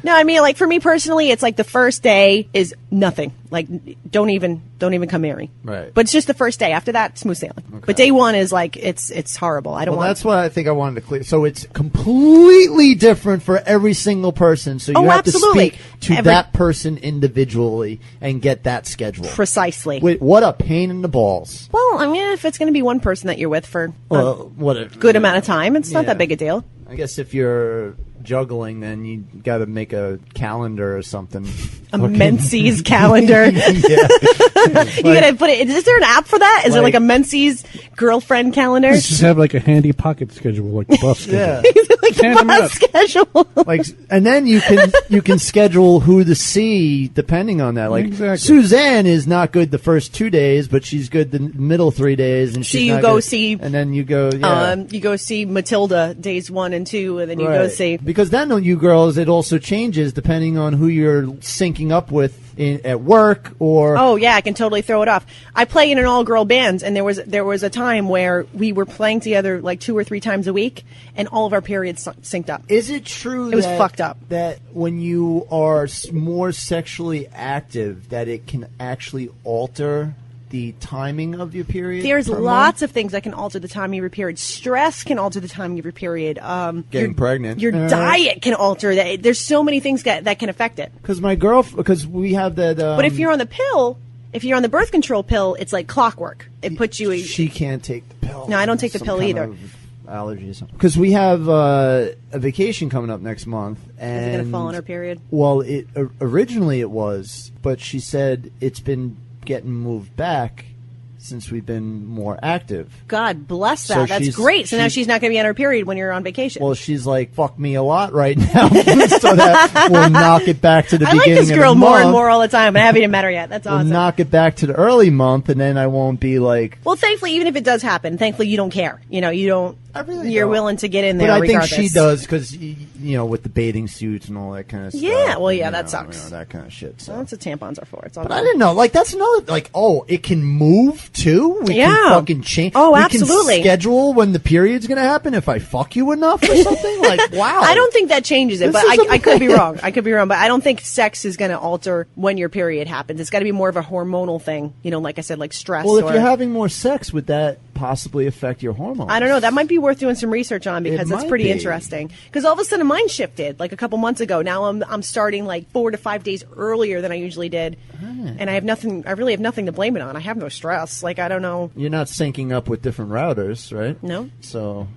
No, I mean, like, for me personally, it's like the first day is nothing. Like, don't even come near me. Right. But it's just the first day. After that, smooth sailing. Okay. But day one is like, it's horrible. I don't want. That's what I think I wanted to clear. So it's completely different for every single person. So you have absolutely. to speak to that person individually and get that schedule. Precisely. Wait, what a pain in the balls. Well, I mean, if it's going to be one person that you're with for a good amount of time, it's not that big a deal. I guess if you're juggling, then you got to make a calendar or something. A menses calendar. Yeah. You gotta put it. Is there an app for that? Is there like a menses girlfriend calendar? Just have like a handy pocket schedule, like the bus schedule. Yeah. Like a bus schedule. Like, and then you can schedule who to see depending on that. Like Exactly. Suzanne is not good the first 2 days, but she's good the middle 3 days, and So she's you not go good. see- and then you go, yeah. You go see Matilda days 1 and 2, and then you go Right. see. Because then on you girls, it also changes depending on who you're syncing up with at work or. Oh yeah, I can totally throw it off. I play in an all-girl band, and there was a time where we were playing together like 2 or 3 times a week, and all of our periods synced up. Is it true It was fucked up. that when you are more sexually active, that it can actually alter the timing of your period? There's per lots month? of things that can alter the timing of your period. Stress can alter the timing of your period. Getting pregnant. Your diet can alter that. There's so many things that can affect it. Because because we have that. But if you're on the pill, if you're on the birth control pill, it's like clockwork. It puts you. She can't take the pill. No, I don't take the Some pill kind either. of allergy or something. Because we have a vacation coming up next month, and Is it gonna fall on her period? Well, originally it was, but she said it's been getting moved back since we've been more active. God bless that. So That's great. So now she's not going to be on her period when you're on vacation. Well, she's like, fuck me a lot right now, so that we'll knock it back to the I like beginning this of girl the more month. and more all the time. I haven't even met her yet. That's We'll awesome. knock it back to the early month, and then I won't be like. Well, thankfully, even if it does happen, thankfully you don't care. You know, you don't. I really you're don't. willing to get in there. But I regardless. think she does because with the bathing suits and all that kind of stuff. Yeah, well, yeah, you that know, sucks. that kind of shit. So. Well, that's what tampons are for. It's all But I good. didn't know. Like that's another. Like it can move too. We Yeah. can fucking change. Oh, we absolutely. Can schedule when the period's gonna happen if I fuck you enough or something. Like wow. I don't think that changes it, This but is I could be amazing. wrong. I could be wrong, but I don't think sex is going to alter when your period happens. It's got to be more of a hormonal thing. You know, like I said, like stress. Well, if or, you're having more sex, would that possibly affect your hormones? I don't know. That might be worth doing some research on because It that's might pretty be. interesting. Because all of a sudden mine shifted like a couple months ago. Now I'm starting like 4 to 5 days earlier than I usually did, and I have nothing. I really have nothing to blame it on. I have no stress. Like I don't know. You're not syncing up with different routers, right? No. So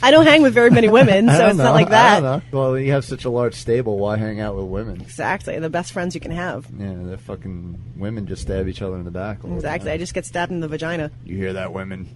I don't hang with very many women, I so don't it's know. not like I that. don't know. Well, you have such a large stable. Why hang out with women? Exactly, the best friends you can have. Yeah, they're fucking women. Just stab each other in the back. all the Exactly. I time. just get stabbed in the vagina. You hear that, women?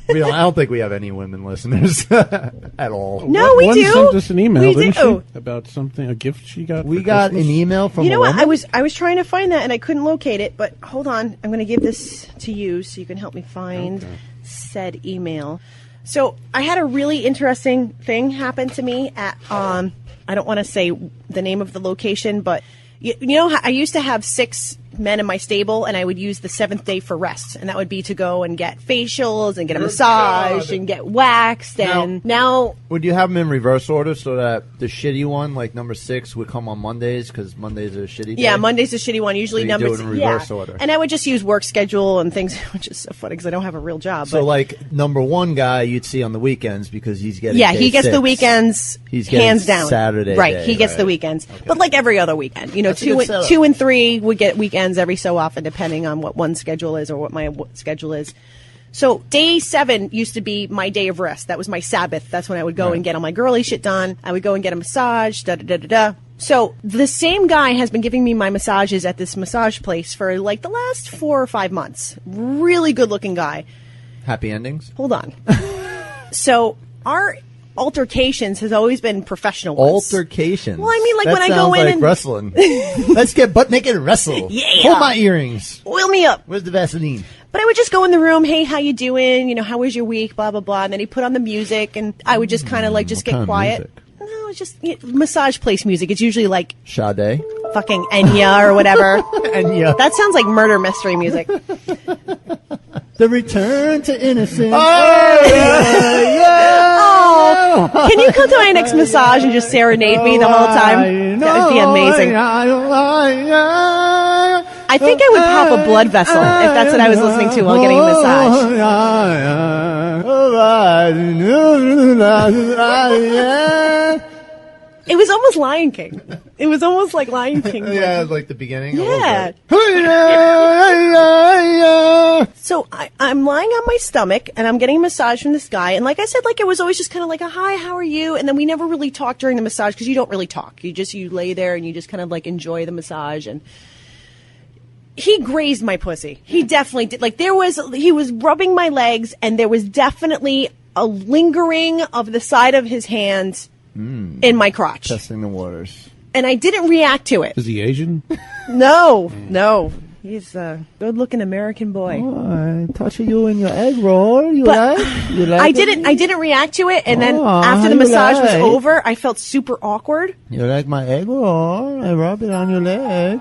I don't think we have any women listeners at all. No, we One do. sent us an email, We didn't do. she? About something, a gift she got. We for got Christmas? an email from You know a what? woman? I was trying to find that and I couldn't locate it. But hold on, I'm going to give this to you so you can help me find said email. So I had a really interesting thing happen to me at I don't want to say the name of the location, but you know how I used to have 6 men in my stable, and I would use the 7th day for rest, and that would be to go and get facials and get a massage and get waxed. And now Would you have them in reverse order so that the shitty one, like number 6, would come on Mondays because Mondays are a shitty day? yeah, Monday's a shitty one. Usually So you numbers do it in reverse order. and I would just use work schedule and things, which is so funny because I don't have a real job. So, but like, number 1 guy you'd see on the weekends because he's getting yeah, day he gets 6. the weekends He's getting hands down. Saturday right? day, He gets the right. weekends, but like every other weekend, you know, That's a good setup. 2 and 3 would get weekends every so often, depending on what one's schedule is or what my schedule is. So day 7 used to be my day of rest. That was my Sabbath. That's when I would go and get all my girly shit done. I would go and get a massage. Da da da da da. So the same guy has been giving me my massages at this massage place for like the last 4 or 5 months. Really good looking guy. Happy endings? Hold on. So our altercations has always been professional ones. Altercations. Well, I mean, like, That when I go sounds in like and- wrestling. Let's get butt naked and wrestle. Yeah. Hold my earrings. Oil me up. Where's the Vaseline? But I would just go in the room, hey, how you doing? You know, how was your week? Blah, blah, blah. And then he'd put on the music, and I would just kind of like just What kind get of quiet. music? No, it's just massage place music. It's usually like Sade. fucking Enya or whatever. Enya. That sounds like murder mystery music. The return to innocence. Oh, can you come to my next massage and just serenade me the whole time? That would be amazing. I think I would pop a blood vessel if that's what I was listening to while getting a massage. It was almost Lion King. It was almost like Lion King. Yeah, like the beginning. Yeah. So I'm lying on my stomach and I'm getting a massage from this guy. And like I said, like it was always just kind of like a hi, how are you? And then we never really talked during the massage because you don't really talk. You lay there and you just kind of like enjoy the massage. And he grazed my pussy. He definitely did. Like he was rubbing my legs and there was definitely a lingering of the side of his hand in my crotch. Testing the waters. And I didn't react to it. Is he Asian? No. He's a good-looking American boy. Oh, I'm touching you in your egg roll. You like I didn't react to it, and then after the massage was over, I felt super awkward. You like my egg roll? I rub it on your leg.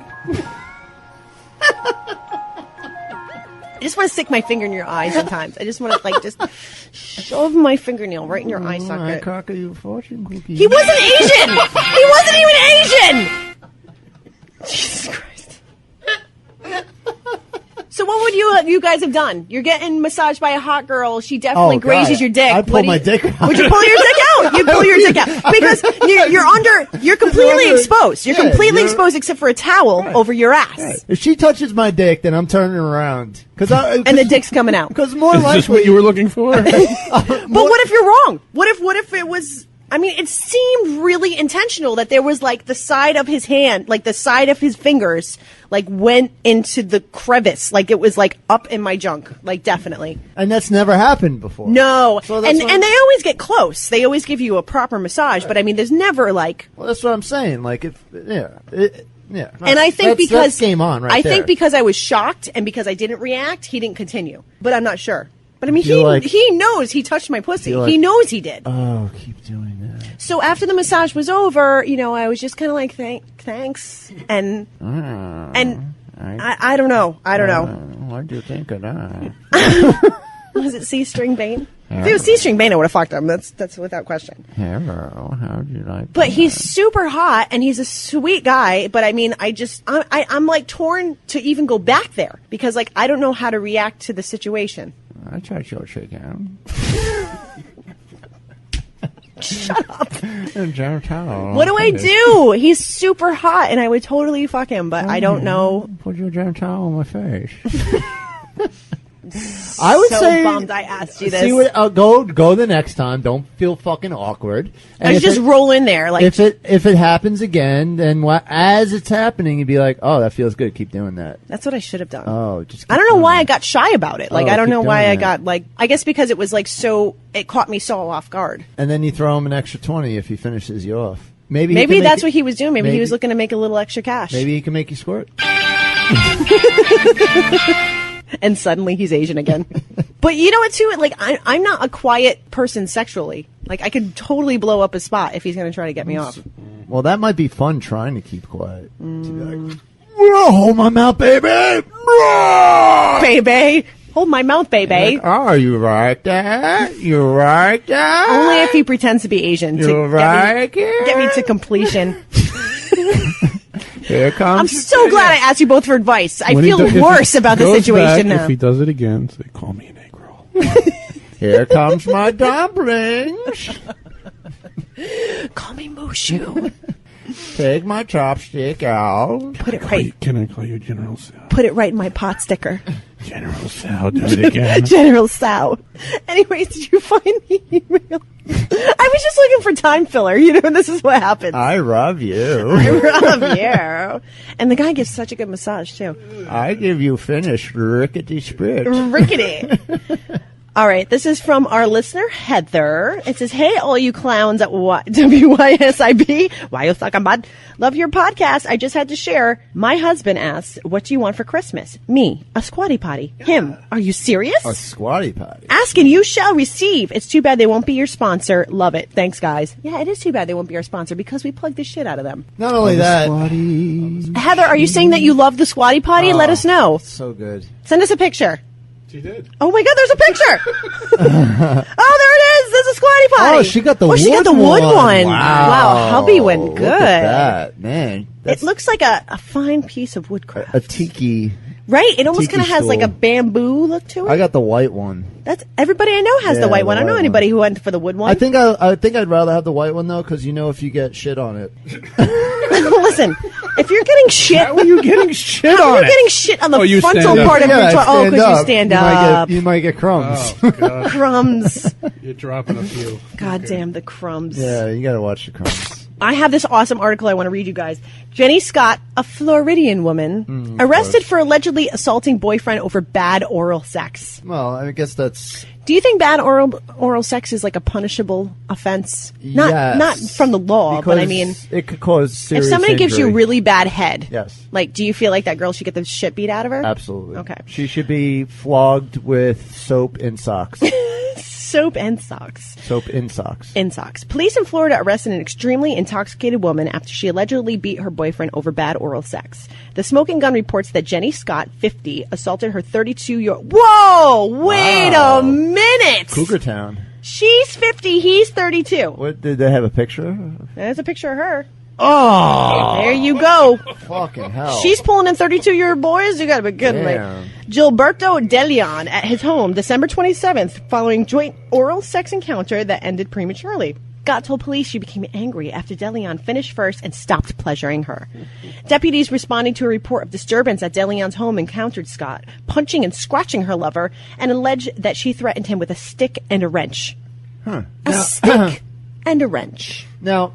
I just want to stick my finger in your eye sometimes. I just want to just shove my fingernail right in your eye socket. I cock you fortune cookie. He wasn't Asian. He wasn't even Asian. Jesus Christ. So what would you guys have done? You're getting massaged by a hot girl. She definitely grazes your dick. I'd pull my dick out. Would you pull your dick out? You'd pull your dick out because you're completely exposed. You're completely exposed except for a towel over your ass. Right. If she touches my dick, then I'm turning around. And the dick's coming out. Because more Is likely, this what you were looking for? But what if you're wrong? What if it was? I mean, it seemed really intentional that there was like the side of his hand, like the side of his fingers, like went into the crevice, like it was like up in my junk, like definitely. And that's never happened before. No, so and they always get close. They always give you a proper massage, but I mean, there's never like. Well, that's what I'm saying. Like yeah. And I think because game on right I there. think because I was shocked and because I didn't react, he didn't continue. But I'm not sure. But I mean, he knows he touched my pussy. He knows he did. Oh, keep doing that. So after the massage was over, I was just kind of like, thanks, and I don't know. What do you think of that? Was it C-string Bane? If it was C-string Bane, I would have fucked him. That's without question. Hello, how do you like? But he's super hot and he's a sweet guy. But I mean, I'm like torn to even go back there because like I don't know how to react to the situation. I touch your chicken. Shut up. What do I do? He's super hot and I would totally fuck him, but I don't know. Put your gel towel on my face. I would say bummed I asked you this. Go the next time. Don't feel fucking awkward. And I just roll in there. Like if it happens again, then as it's happening, you'd be like, "Oh, that feels good. Keep doing that." That's what I should have done. Oh, I don't know why I got shy about it. Like I don't know why I got like. I guess because it was like it caught me so off guard. And then you throw him an extra 20 if he finishes you off. Maybe that's what he was doing. Maybe he was looking to make a little extra cash. Maybe he can make you squirt. And suddenly he's Asian again. But you know what, too? Like, I'm not a quiet person sexually. Like, I could totally blow up a spot if he's going to try to get me off. Well, that might be fun trying to keep quiet. To be like, hold my mouth, baby! Baby! Hold my mouth, baby. Like, oh, you like that? You like that? Only if he pretends to be Asian to get me to completion. Here comes. I'm so glad I asked you both for advice. I feel worse about the situation now. If he does it again, say, call me an egg roll. Here comes my dumplings. Call me Mushu. Take my chopstick out. Put it right. Can I call you General Sal? Put it right in my pot sticker. General Sal, do it again. General Sal. Anyways, did you find the email? I was just looking for time filler, and this is what happens. I love you. I love you. And the guy gives such a good massage, too. I give you finished rickety spritz. Rickety. All right, this is from our listener, Heather. It says, hey, all you clowns at WYSIB. Why you suck, bud? Love your podcast. I just had to share. My husband asked, what do you want for Christmas? Me, a squatty potty. Him, are you serious? A squatty potty. Ask and you shall receive. It's too bad they won't be your sponsor. Love it. Thanks, guys. Yeah, it is too bad they won't be our sponsor because we plug the shit out of them. Not only that. Heather, are you saying that you love the squatty potty? Let us know. So good. Send us a picture. She did. Oh my God, there's a picture. Oh, there it is. There's a squatty potty. Oh, she got the wood one. She got the wood one. Wow, hubby went good. Look at that, man. It looks like a fine piece of woodcraft. A tiki Right? It almost Tiki kind of has like a stool. bamboo look to it. I got the white one. That's everybody I know has Yeah, the white the one. I don't know white anybody who went for the wood one. I think I'd rather have the white one though, because if you get shit on it. Listen, if you're getting shit, How are you getting shit how on are you it? getting shit on the Oh, you frontal stand up. part of your Yeah, toilet? Oh, stand because you up. stand You might up. you might get crumbs. Oh, God. Crumbs. You're dropping a few. God damn the crumbs. Yeah, you gotta watch the crumbs. I have this awesome article I want to read you guys. Jenny Scott, a Floridian woman, arrested for allegedly assaulting boyfriend over bad oral sex. Well, I guess that's Do you think bad oral sex is like a punishable offense? Yes. Not from the law, but I because mean, it could cause serious if somebody gives you injury. really bad head, Yes. like, do you feel like that girl should get the shit beat out of her? Absolutely. Okay. She should be flogged with soap in socks. Soap and socks. Soap in socks. In socks. Police in Florida arrested an extremely intoxicated woman after she allegedly beat her boyfriend over bad oral sex. The Smoking Gun reports that Jenny Scott, 50, assaulted her 32-year-old... Whoa! Wait Wow. a minute! Cougar Town. She's 50, he's 32. What did they have a picture? There's a picture of her. Oh, There you go. fucking hell! She's pulling in 32-year-old boys? You gotta be kidding me. Damn. Gilberto DeLeon at his home December 27th following joint oral sex encounter that ended prematurely. Scott told police she became angry after DeLeon finished first and stopped pleasuring her. Deputies responding to a report of disturbance at DeLeon's home encountered Scott, punching and scratching her lover, and alleged that she threatened him with a stick and a wrench. A stick and a wrench. Now,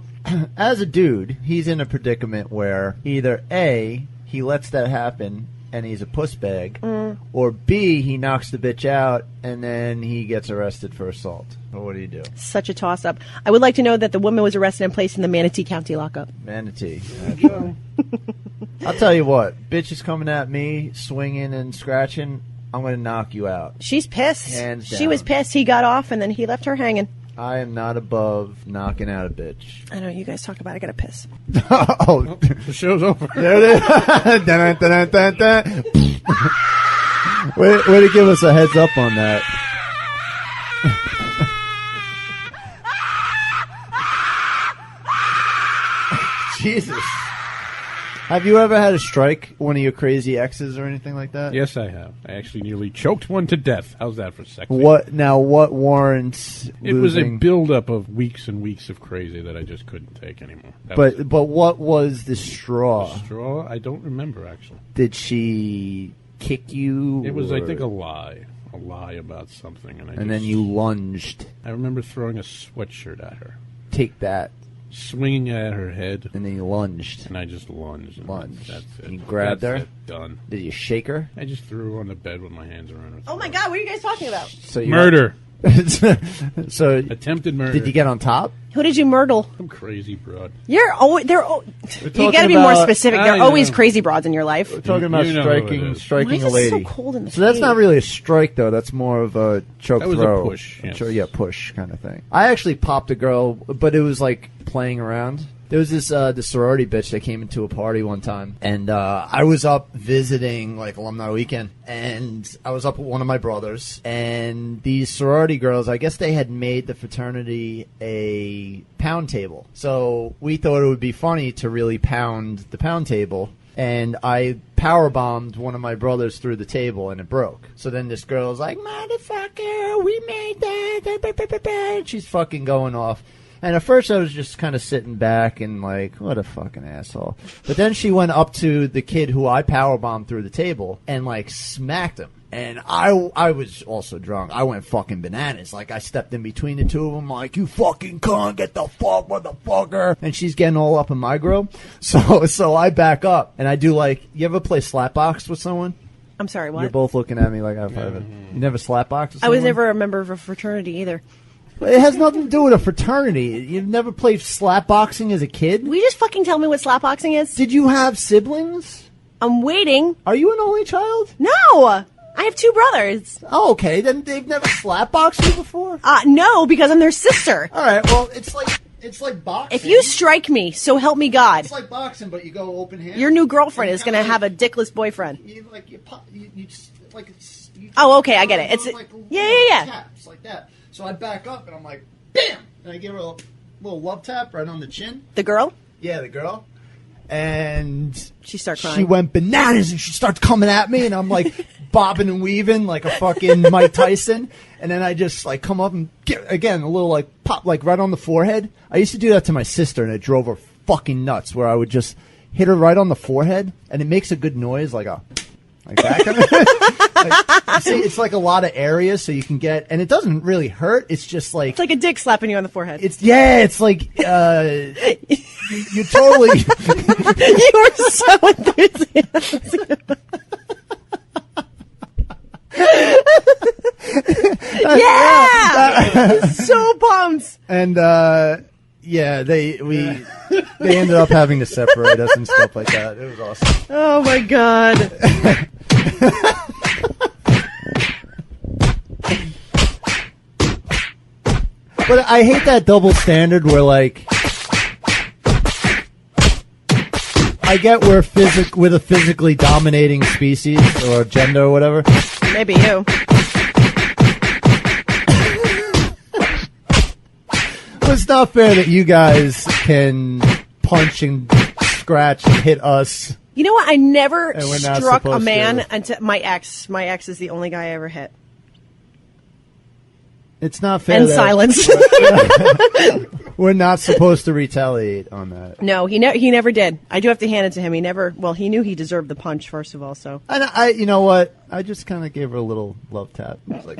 as a dude, he's in a predicament where either A, he lets that happen and he's a puss bag, or B, he knocks the bitch out and then he gets arrested for assault. Or what do you do? Such a toss-up. I would like to know that the woman was arrested and placed in the Manatee County lockup. Manatee. Actually. I'll tell you what, bitches coming at me, swinging and scratching, I'm going to knock you out. She's pissed. Hands She down. was pissed. He got off, and then he left her hanging. I am not above knocking out a bitch. I know, you guys talk about it. I gotta piss. Oh, The show's over. there it is. Dun, dun, dun, dun, dun. Way to give us a heads up on that. Jesus. Have you ever had to strike one of your crazy exes or anything like that? Yes, I have. I actually nearly choked one to death. How's that for sexy? What warrants It was a losing? buildup of weeks and weeks of crazy that I just couldn't take anymore. That was it. But what was the straw? Straw? I don't remember, actually. Did she kick you? It was, I or- think, a lie about something. And then you lunged. I remember throwing a sweatshirt at her, Take that. swinging at her head, And then you lunged. and I just lunged. and Lunged. That's it. You grabbed That's her? it. Done. Did you shake her? I just threw her on the bed with my hands around her. Oh my God, what are you guys talking about? So you Murder. so Attempted murder. did you get on top? Who did you myrtle? I'm crazy, broad. You're always, you talking gotta be more about- specific. I There are know. always crazy broads in your life. We're talking about You know who it striking is. Why striking is a it lady. so cold in the So that's not cave? really a strike, though. That's more of a choke That was a throw. push, yes. Yeah, push kind of thing. I actually popped a girl, but it was like playing around. There was this sorority bitch that came into a party one time, and I was up visiting like alumni weekend, and I was up with one of my brothers, and these sorority girls, I guess they had made the fraternity a pound table, so we thought it would be funny to really pound the pound table. And I power bombed one of my brothers through the table, and it broke. So then this girl's like, "Motherfucker, we made that!" She's fucking going off. And at first I was just kind of sitting back and like, what a fucking asshole. But then she went up to the kid who I powerbombed through the table and like smacked him. And I was also drunk. I went fucking bananas. Like I stepped in between the two of them like, you fucking cunt, get the fuck, motherfucker. And she's getting all up in my grill. So I back up and I do like, you ever play slapbox with someone? I'm sorry, what? You're both looking at me like I five it. You never slapbox with I someone? was never a member of a fraternity either. It has nothing to do with a fraternity. You've never played slapboxing as a kid? Will you just fucking tell me what slapboxing is? Did you have siblings? I'm waiting. Are you an only child? No! I have two brothers. Oh, okay. Then they've never slapboxed you before? No, because I'm their sister. All right. Well, it's like boxing. If you strike me, so help me God, it's like boxing, but you go open hand. your new girlfriend is going to have a dickless boyfriend. You just like. You Oh, okay, I get it. It's like yeah. taps like that. So I back up and I'm like, bam, and I give her a little love tap right on the chin. The girl? Yeah, the girl. and She started crying. She went bananas, and she starts coming at me, and I'm like bobbing and weaving like a fucking Mike Tyson. And then I just like come up and get, again, a little like pop, like right on the forehead. I used to do that to my sister, and it drove her fucking nuts, where I would just hit her right on the forehead, and it makes a good noise, like that kind of like, see, it's like a lot of areas, so you can get, and it doesn't really hurt. It's just like It's like a dick slapping you on the forehead. it's like you totally. You were so enthusiastic. Yeah, so pumped. And yeah, they ended up having to separate us and stuff like that. It was awesome. Oh my god. But I hate that double standard where like I get we're a physically dominating species or gender or whatever. Maybe you. It's not fair that you guys can punch and scratch and hit us. You know what? I never And we're not struck a supposed man to. until my ex. My ex is the only guy I ever hit. It's not fair. And that silence. We're not supposed to retaliate on that. No, he never did. I do have to hand it to him. He never. Well, he knew he deserved the punch first of all. So And you know what? I just kind of gave her a little love tap. It was like,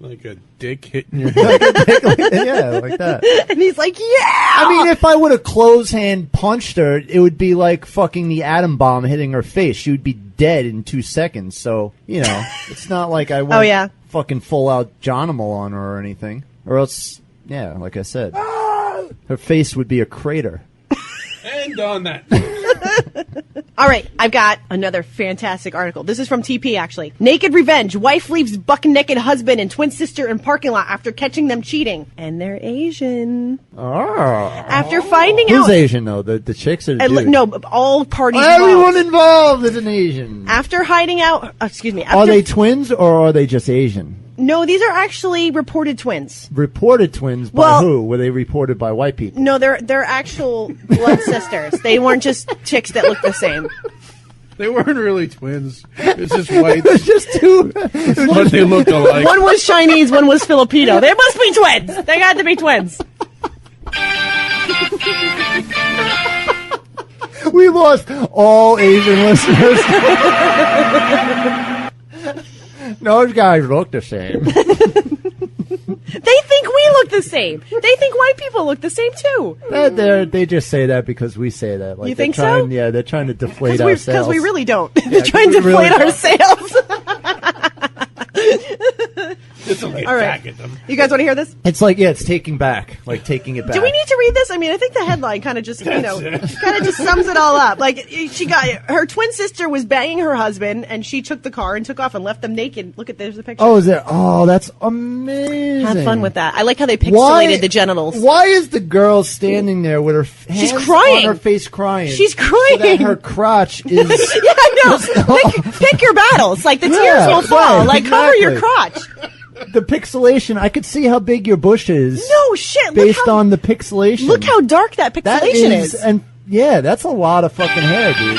Like a dick hitting your head. yeah, like that. and he's like, yeah. I mean, if I would have close hand punched her, it would be like fucking the atom bomb hitting her face. She would be dead in 2 seconds. So, you know, it's not like I went fucking full out Johnimal on her or anything. Or else, yeah, like I said, her face would be a crater. And on that. All right, I've got another fantastic article. This is from TP, actually. Naked revenge. Wife leaves buck-naked husband and twin sister in parking lot after catching them cheating. And they're Asian. After finding out... Who's Asian, though? The chicks or the dudes? No, all parties Everyone involved is an Asian. After hiding out... excuse me. Are they twins or are they just Asian? No, these are actually reported twins. Reported twins by who? Were they reported by white people? No, they're actual blood sisters. They weren't just chicks that look the same. They weren't really twins. It's just white. It's just two. But they looked alike. One was Chinese, one was Filipino. They must be twins. They got to be twins. We lost all Asian listeners. Those guys look the same. They think we look the same. They think white people look the same too. They just say that because we say that. Like You think so? so? Yeah, they're trying to deflate our sales. Because we really don't. They're trying to deflate our sales. This'll get All right. back at them. You guys want to hear this? It's like, yeah, it's taking back. Like taking it back. Do we need to read this? I mean, I think the headline kind of just, kind of just sums it all up. Like, her twin sister was banging her husband, and she took the car and took off and left them naked. Look at, there's the picture. Oh, is there? Oh, that's amazing. Have fun with that. I like how they pixelated the genitals. Why is the girl standing there with her hands crying. on her face crying? She's crying. So that her crotch is... Yeah, I know. Pick your battles. Like, the tears will fall. right, Like, cover your exactly. crotch. The pixelation, I could see how big your bush is. No shit. Based on the pixelation. Look how dark that pixelation is. And yeah, that's a lot of fucking hair, dude.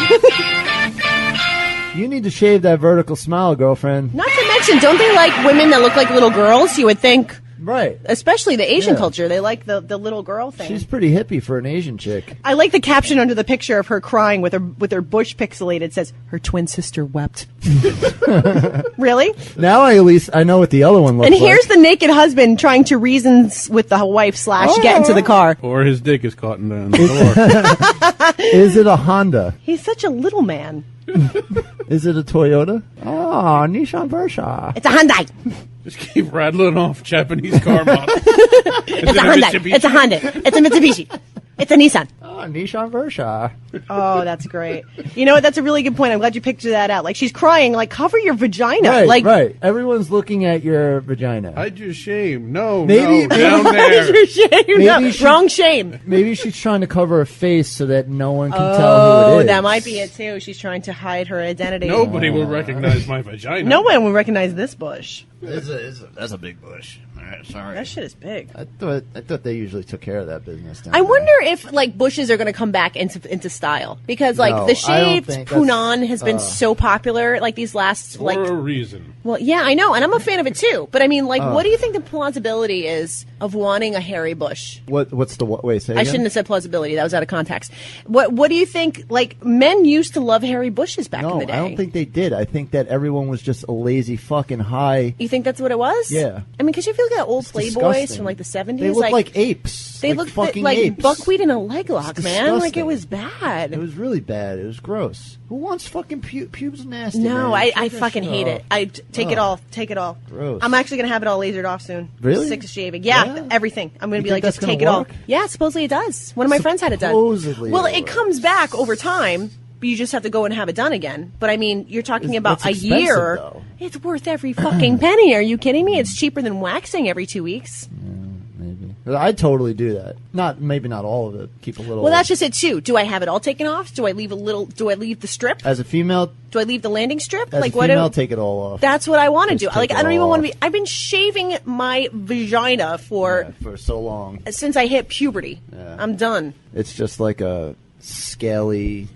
You need to shave that vertical smile, girlfriend. Not to mention, don't they like women that look like little girls? You would think. Right. Especially the Asian culture. They like the little girl thing. She's pretty hippie for an Asian chick. I like the caption under the picture of her crying with her bush pixelated. It says, her twin sister wept. Really? Now at least I know what the other one looks And like. here's the naked husband trying to reason with the wife / get into the car. Or his dick is caught in the door. Is it a Honda? He's such a little man. Is it a Toyota? Oh, Nissan Versa. It's a Hyundai. Just keep rattling off Japanese car models. It's a Hyundai. It's a Honda. It's a Mitsubishi. It's a Nissan. Oh, Nissan Versa. Oh, that's great. You know what? That's a really good point. I'm glad you pictured that out. Like, she's crying. Like, cover your vagina. Right, like, right. Everyone's looking at your vagina. Hide your shame. No, Maybe- down there. your shame. No, Maybe she- wrong shame. Maybe she's trying to cover her face so that no one can tell who Oh, it is. that might be it too. She's trying to hide her identity. Nobody will recognize my vagina. No one will recognize this bush. That's a big bush. Sorry. That shit is big. I thought they usually took care of that business. I wonder if like bushes are going to come back into style because like No, the I don't shaved think Punan has been so popular like these last like. For a reason. Well, yeah, I know, and I'm a fan of it too. But I mean, like, what do you think the plausibility is of wanting a hairy bush? What's the wait? Say I again? shouldn't have said plausibility. That was out of context. What do you think? Like, men used to love hairy bushes back in No, the day. I don't think they did. I think that everyone was just a lazy fucking high. You think that's what it was? Yeah. I mean, because you feel like that old It's Playboys disgusting. from like the 70s. They look like apes. They like looked fucking like apes. buckwheat in a leg lock, It's man. Like it disgusting. was bad. It was really bad. It was gross. Who wants fucking pubes nasty? No, man? I Take that fucking shit hate off. it. I take it all. Take it all. Gross. I'm actually gonna have it all lasered off soon. Really? Sick of shaving. Yeah, Yeah? everything. I'm gonna You be think like, just that's take gonna it all. work? Yeah, supposedly it does. One of my friends had it done. Supposedly Well, it'll it work. comes back over time. But you just have to go and have it done again. But I mean, you're talking It's about a expensive, year. though. It's worth every fucking penny. Are you kidding me? It's cheaper than waxing every 2 weeks. Maybe. I'd totally do that. Maybe not all of it. Keep a little. Well, that's just it too. Do I have it all taken off? Do I leave a little? Do I leave the strip? As a female, Do I leave the landing strip? as Like a what? female, take it all off. That's what I want to do. Just Like take I don't it even all want to off. be. I've been shaving my vagina for so long. since I hit puberty. Yeah. I'm done. It's just like a scaly.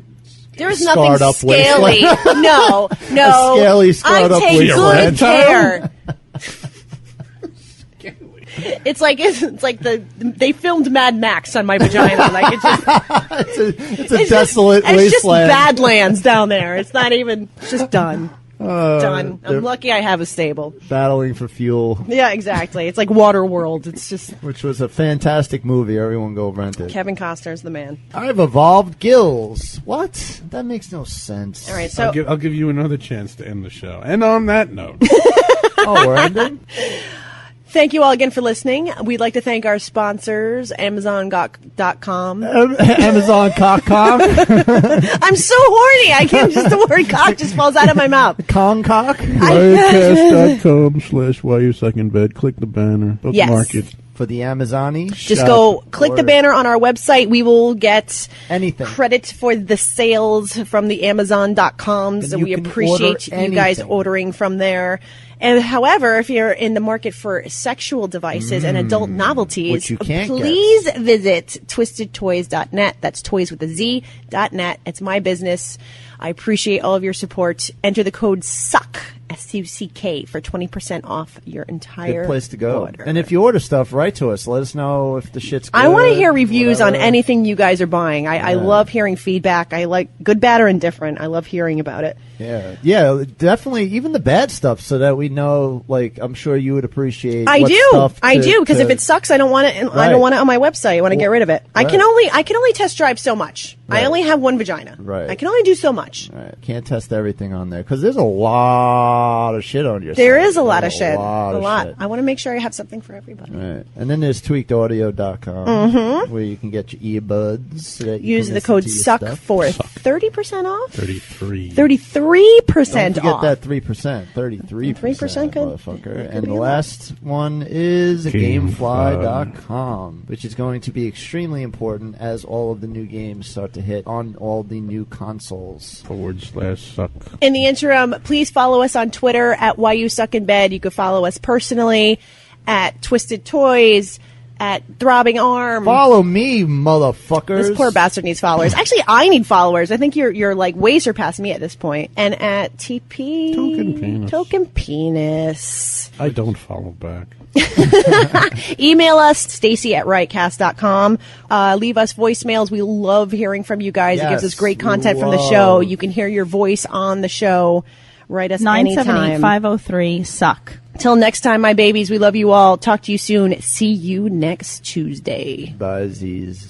There is nothing scarred up scaly. waistline. No. A scaly, scarred I up take waistline. good care. It's like they filmed Mad Max on my vagina. Like it's just It's a desolate it's just wasteland. badlands down there. It's not even. It's just done. Done. they're I'm lucky I have a stable. Battling for fuel, Yeah, exactly. It's like Waterworld. It's just which was a fantastic movie. Everyone go rent it. Kevin Costner's the man. I've evolved gills. What? That makes no sense. All right, so I'll give you another chance to end the show. And on that note, Oh, we're ending? thank you all again for listening. We'd like to thank our sponsors, Amazon.com. Amazon.com. I'm so horny. I can't just the word cock just falls out of my mouth. Kongcock. riotcast.com/while you're sucking bed. Click the banner. Bookmark it. For the Amazoni. Just go click the banner on our website. We will get Anything. credit for the sales from the Amazon.com. So And you we can appreciate order you guys anything. ordering from there. And however, if you're in the market for sexual devices and adult novelties, which you can't please visit twistedtoys.net. That's toys with a Z.net. It's my business. I appreciate all of your support. Enter the code SUCK, SUCK, for 20% off your entire Good place to go. order. And if you order stuff, write to us. Let us know if the shit's good. I want to hear reviews on whatever. anything you guys are buying. I love hearing feedback. I like good, bad, or indifferent. I love hearing about it. Yeah, definitely. Even the bad stuff, so that we know. Like, I'm sure you would appreciate. I what do, stuff because if it sucks, I don't want it. I Right. don't want it on my website. I want to get rid of it. I can Right. only test drive so much. Right. I only have one vagina. Right. I can only do so much. Right. Can't test everything on there because there's a lot of shit on your. There site. is a lot of There's shit. A lot. I want to make sure I have something for everybody. Right. And then there's tweakedaudio.com where you can get your earbuds. So that you Use can the listen code to your SUCK stuff. for 30% off. 33. 33% Don't forget off. that 3%, 33%, 3% good. motherfucker. Could And be the a lot. last one is Gamefly. Gamefly.com, which is going to be extremely important as all of the new games start to hit on all the new consoles. /suck. In the interim, please follow us on Twitter at Why You Suck in Bed. You can follow us personally at Twisted Toys, at Throbbing Arm. Follow me, motherfuckers. This poor bastard needs followers. Actually, I need followers. I think you're like way surpassing me at this point. And at TP Token Penis. Penis. I don't follow back. Email us, Stacy at riotcast.com. Leave us voicemails. We love hearing from you guys. It gives us great content from the show. You can hear your voice on the show. Write us anytime. 978-503-SUCK. Till next time, my babies, we love you all. Talk to you soon. See you next Tuesday. Bye, Z's.